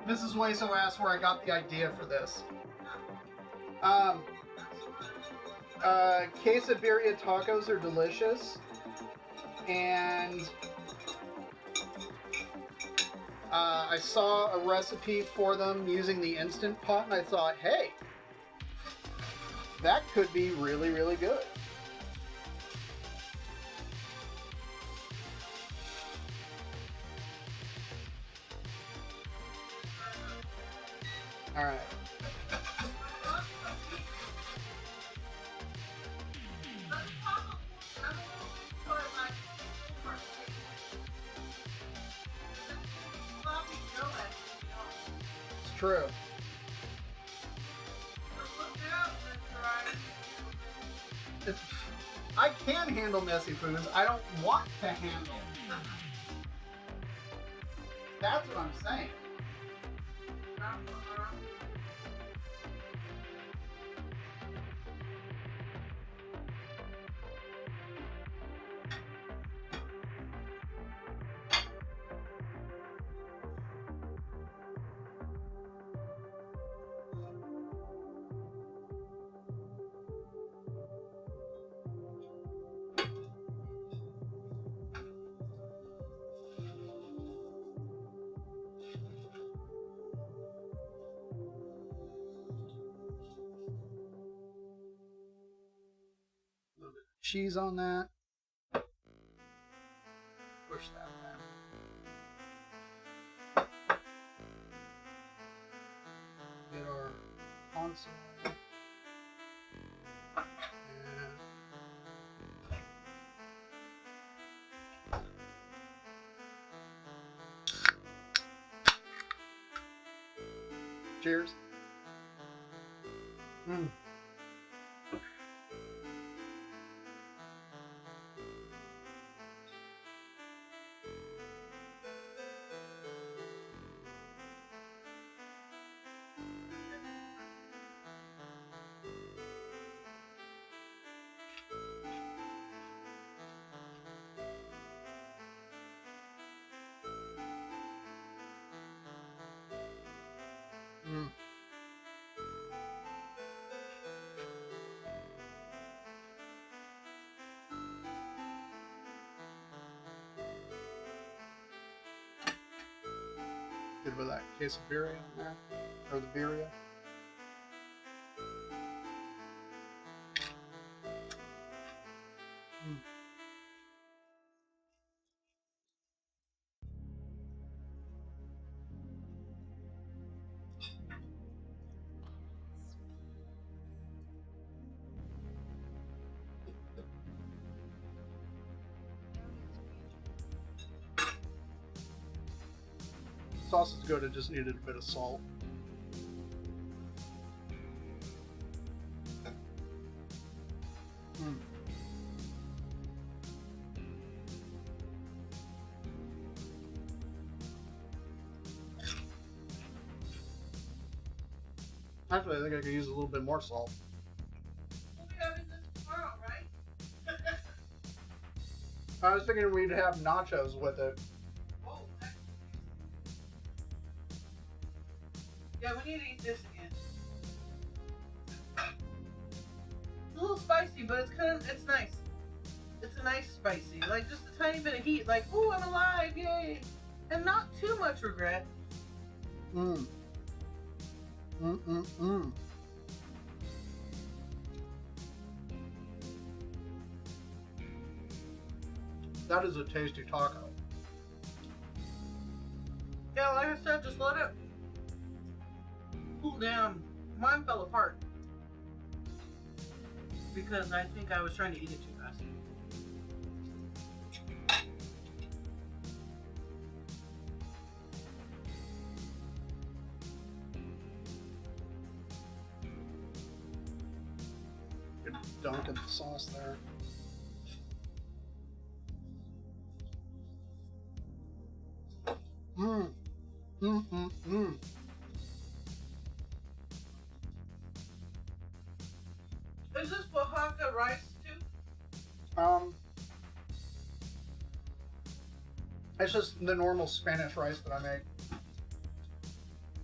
Mrs. Wayso asked where I got the idea for this. Quesabirria tacos are delicious, and I saw a recipe for them using the Instant Pot, and I thought, hey, that could be really, really good. All right. It's true. I can handle messy foods. I don't want to handle. That's what I'm saying. Cheese on that. Push that back. Get our consomme. Cheers. Mm. Mm. Good with that quesabirria on there, or the birria. sauce is good, it just needed a bit of salt. Mm. Actually, I think I could use a little bit more salt. We'll be having this tomorrow, right? I was thinking we'd have nachos with it. Oh, yeah, we need to eat this again. It's a little spicy, but it's nice. It's a nice spicy, like just a tiny bit of heat, like, ooh, I'm alive, yay! And not too much regret. Mmm. Mmm. That is a tasty taco. Yeah, like I said, just let it cool down. Mine fell apart because I think I was trying to eat it too fast. Good dunk in the sauce there. Mmm. Mmm. Mmm. Mmm. Is this Oaxaca rice too? It's just the normal Spanish rice that I make.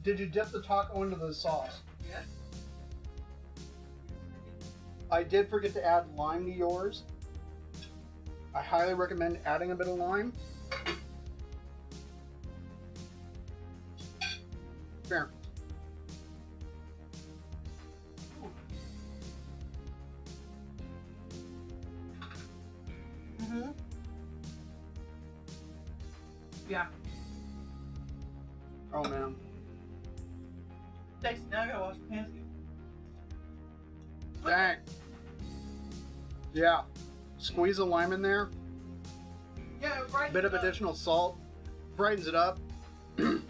Did you dip the taco into the sauce? Yes. I did forget to add lime to yours. I highly recommend adding a bit of lime. Fair. Mm-hmm. Yeah. Oh man. Thanks. Now I gotta wash my hands again. Dang. Yeah. Squeeze a lime in there. Yeah, right. Bit of additional salt. Brightens it up.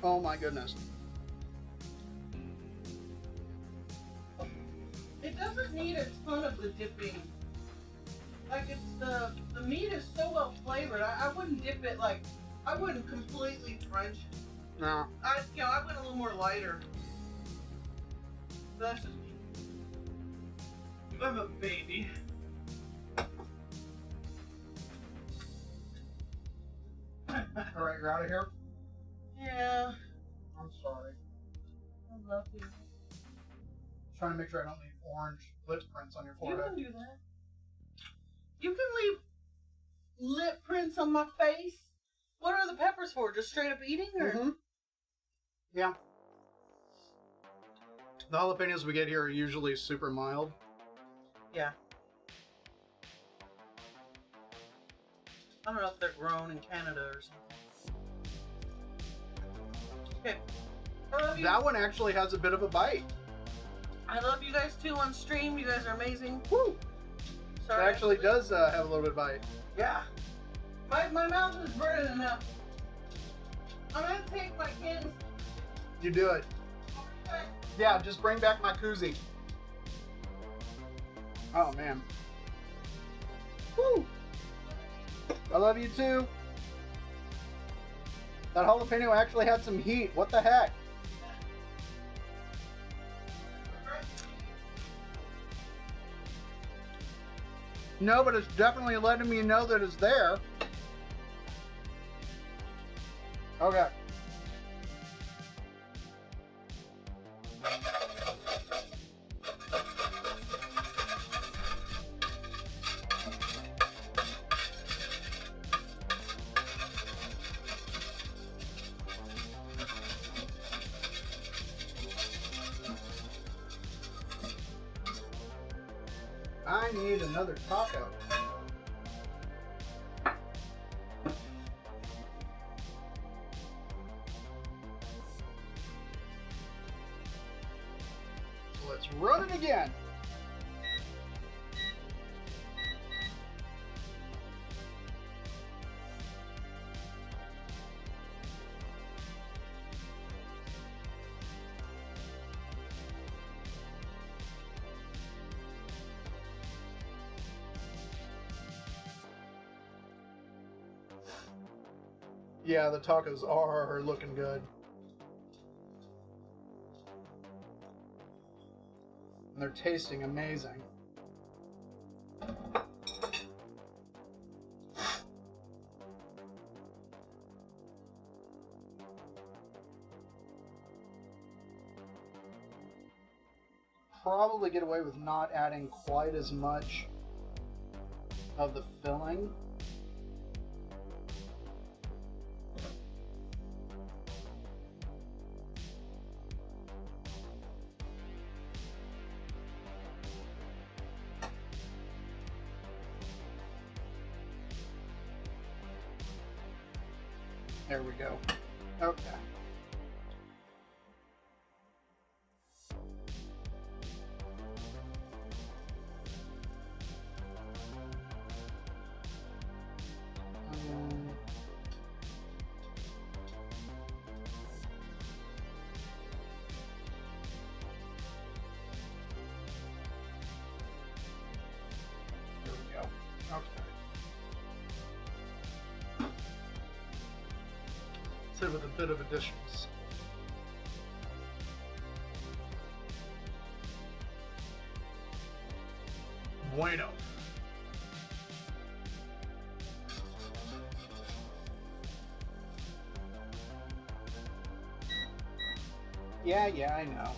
Oh my goodness. It doesn't need a ton of the dipping. Like it's the meat is so well flavored. I wouldn't dip it like I wouldn't completely French. No. I went a little more lighter. That's just me. I'm a baby. Alright, you're out of here? Yeah. I'm sorry. I love you. Trying to make sure I don't leave orange lip prints on your You forehead. can do that. You can leave lip prints on my face. What are the peppers for? Just straight up eating, or? Mm-hmm. Yeah. The jalapenos we get here are usually super mild. Yeah. I don't know if they're grown in Canada or something. Okay. I love you. That one actually has a bit of a bite. I love you guys too on stream. You guys are amazing. Woo! Sorry. It actually does have a little bit of bite. Yeah. My mouth is burning enough. I'm gonna take my kids. You do it. Yeah, just bring back my koozie. Oh man. Woo! I love you too. That jalapeno actually had some heat. What the heck? No, but it's definitely letting me know that it's there. Okay. I need another taco. So let's run it again. Yeah, the tacos are looking good. And they're tasting amazing. Probably get away with not adding quite as much of the filling. There we go. Okay. There we go. Okay. Sit with a bit of additions. Bueno. Yeah, I know.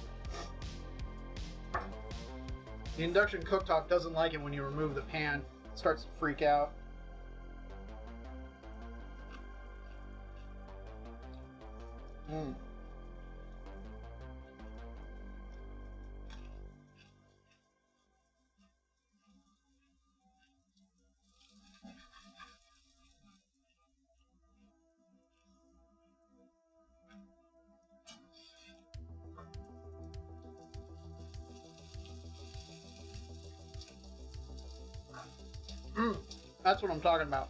The induction cooktop doesn't like it when you remove the pan. It starts to freak out. That's what I'm talking about.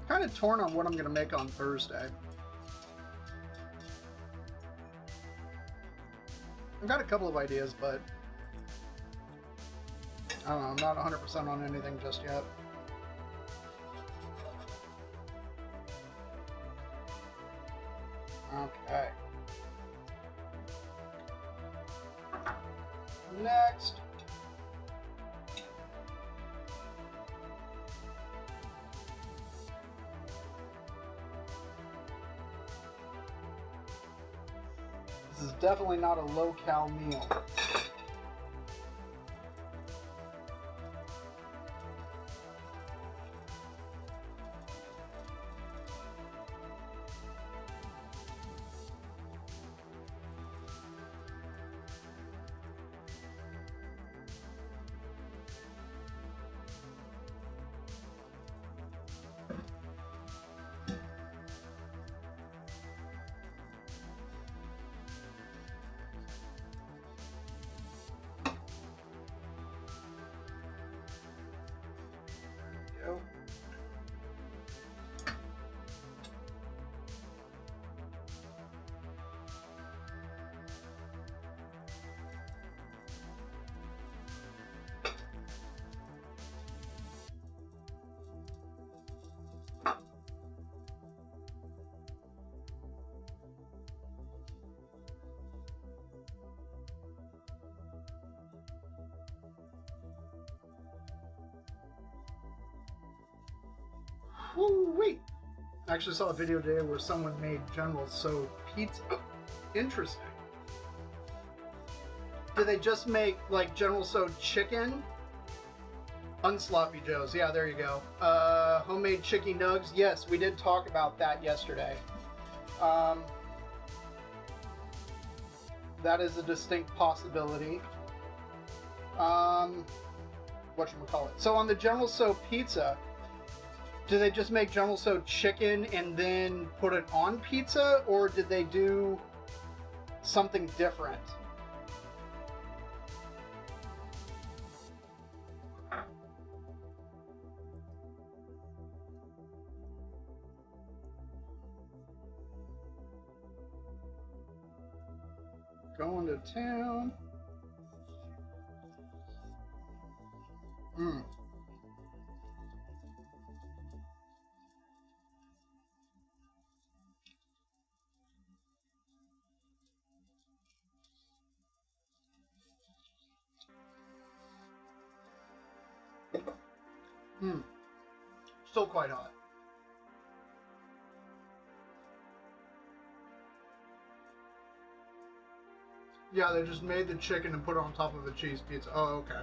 Kind of torn on what I'm going to make on Thursday. I've got a couple of ideas, but I don't know, I'm not 100% on anything just yet. Okay. Next. This is definitely not a low-cal meal. Go. Woo-wee! I actually saw a video today where someone made General Tso pizza. Interesting. Do they just make like General Tso chicken? Unsloppy Joe's. Yeah, there you go. Homemade chicken nugs. Yes, we did talk about that yesterday. That is a distinct possibility. Whatchamacallit. So on the General Tso pizza, do they just make General Tso chicken and then put it on pizza, or did they do something different? Going to town. Still quite hot. Yeah, they just made the chicken and put it on top of a cheese pizza. Oh, okay.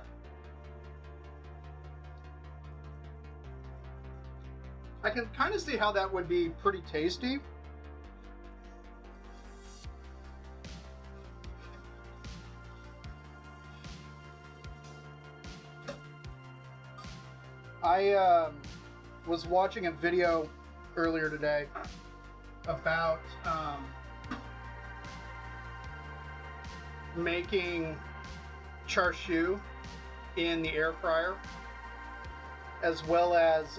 I can kind of see how that would be pretty tasty. I was watching a video earlier today about making char siu in the air fryer, as well as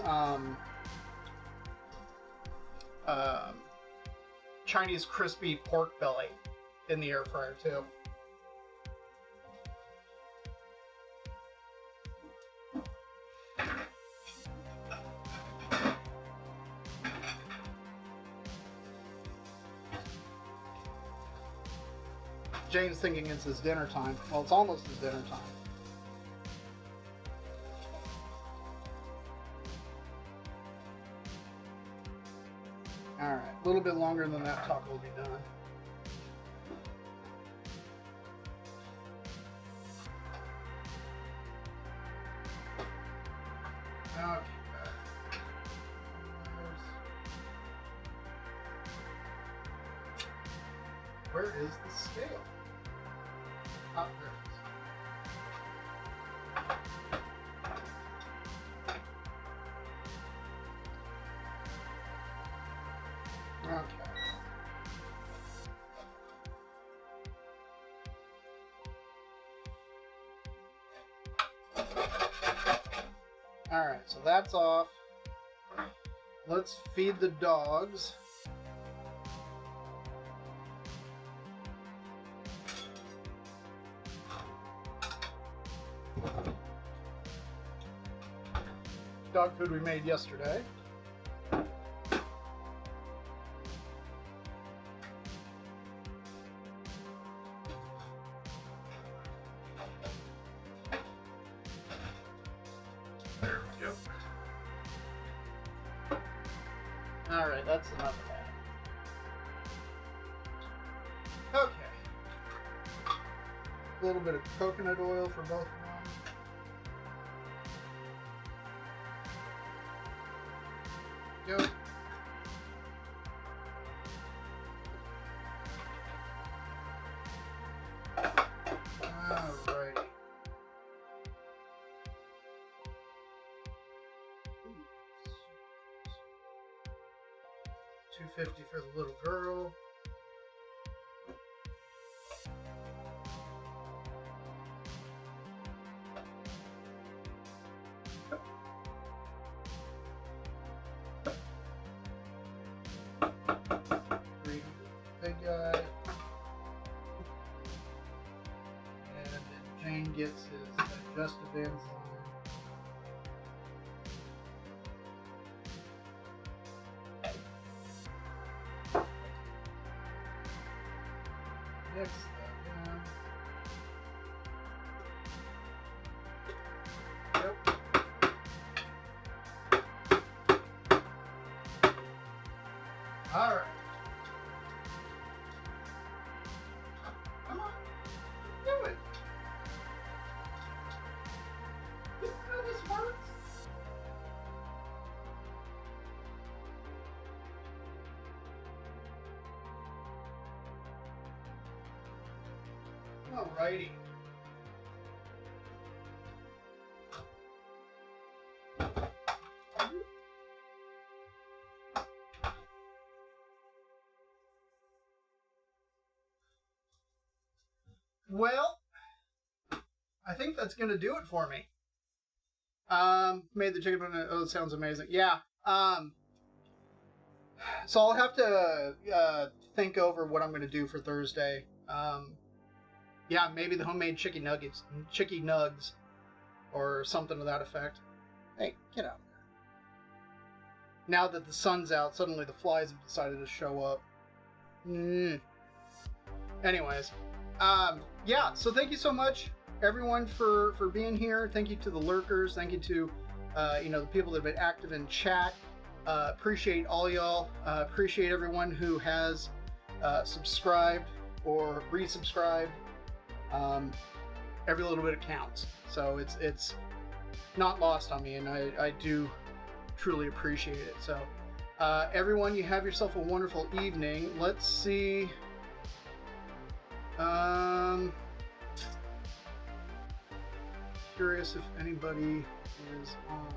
Chinese crispy pork belly in the air fryer too. James thinking it's his dinner time. Well, it's almost his dinner time. Alright, a little bit longer than that taco will be done. Okay. Where is the scale? Oh, there it is. Okay. Alright, so that's off. Let's feed the dogs. Dog food we made yesterday. There we go. Alright, that's enough of that. Okay. A little bit of coconut oil for both of them. Go. Alrighty. $2.50 for the little girl. Big guy. And then Jane gets his digestive enzyme. Mix that in. Yep. Alright. Alrighty. Well, I think that's gonna do it for me. Made the chicken banana. Oh, it sounds amazing. Yeah. So I'll have to think over what I'm gonna do for Thursday. Yeah, maybe the homemade chicken nugs, or something to that effect. Hey, get out of there. Now that the sun's out, suddenly the flies have decided to show up. Anyways, yeah, so thank you so much, everyone, for being here. Thank you to the lurkers. Thank you to, the people that have been active in chat. Appreciate all y'all. Appreciate everyone who has subscribed or resubscribed. Every little bit counts. So it's not lost on me, and I do truly appreciate it. So everyone, you have yourself a wonderful evening. Let's see. Curious if anybody is on.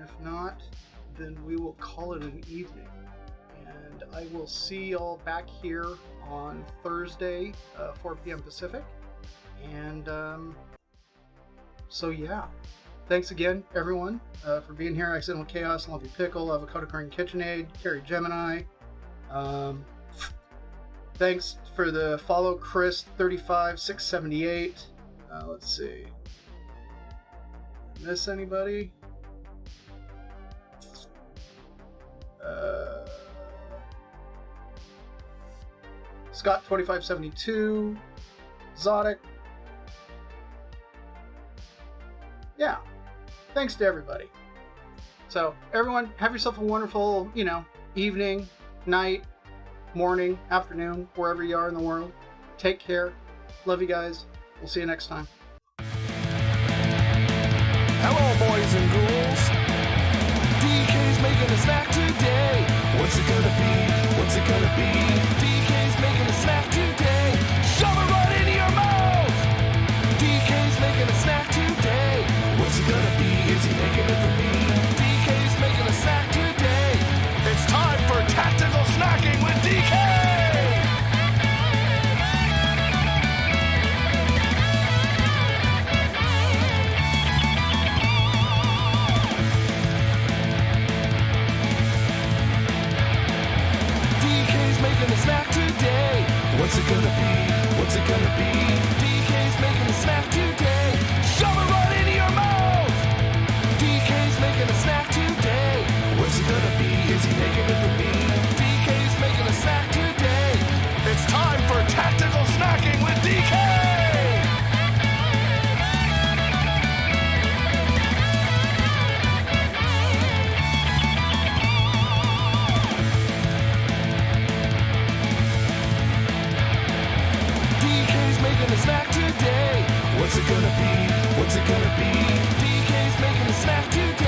If not, then we will call it an evening. And I will see y'all back here on Thursday, 4 p.m. Pacific. And so yeah. Thanks again, everyone, for being here. Accidental Chaos, Lumpy Pickle, Avocado Cream KitchenAid, Carrie Gemini. Thanks for the follow, Chris 35678. Let's see. Miss anybody? Scott 2572. Zodic. Yeah. Thanks to everybody. So, everyone, have yourself a wonderful, evening, night, morning, afternoon, wherever you are in the world. Take care. Love you guys. We'll see you next time. Hello, boys and ghouls. DK's making a snack today. What's it gonna be? What's it gonna be? DK's making a snack today. Shove it right into your mouth. DK's making a snack today. What's it gonna be? Is he making it for me? DK's making a snack today. It's time for tactical snacking with DK. DK's making a snack today. What's it gonna be? What's it gonna be? DK's making a snack today. Shove it right into your mouth. DK's making a snack today. What's it gonna be? Is he making it for me? DK's making a snack today. It's time for tactical snacking with DK. DK's making a snack today. What's it gonna be? What's it gonna be? DK's making a snack today.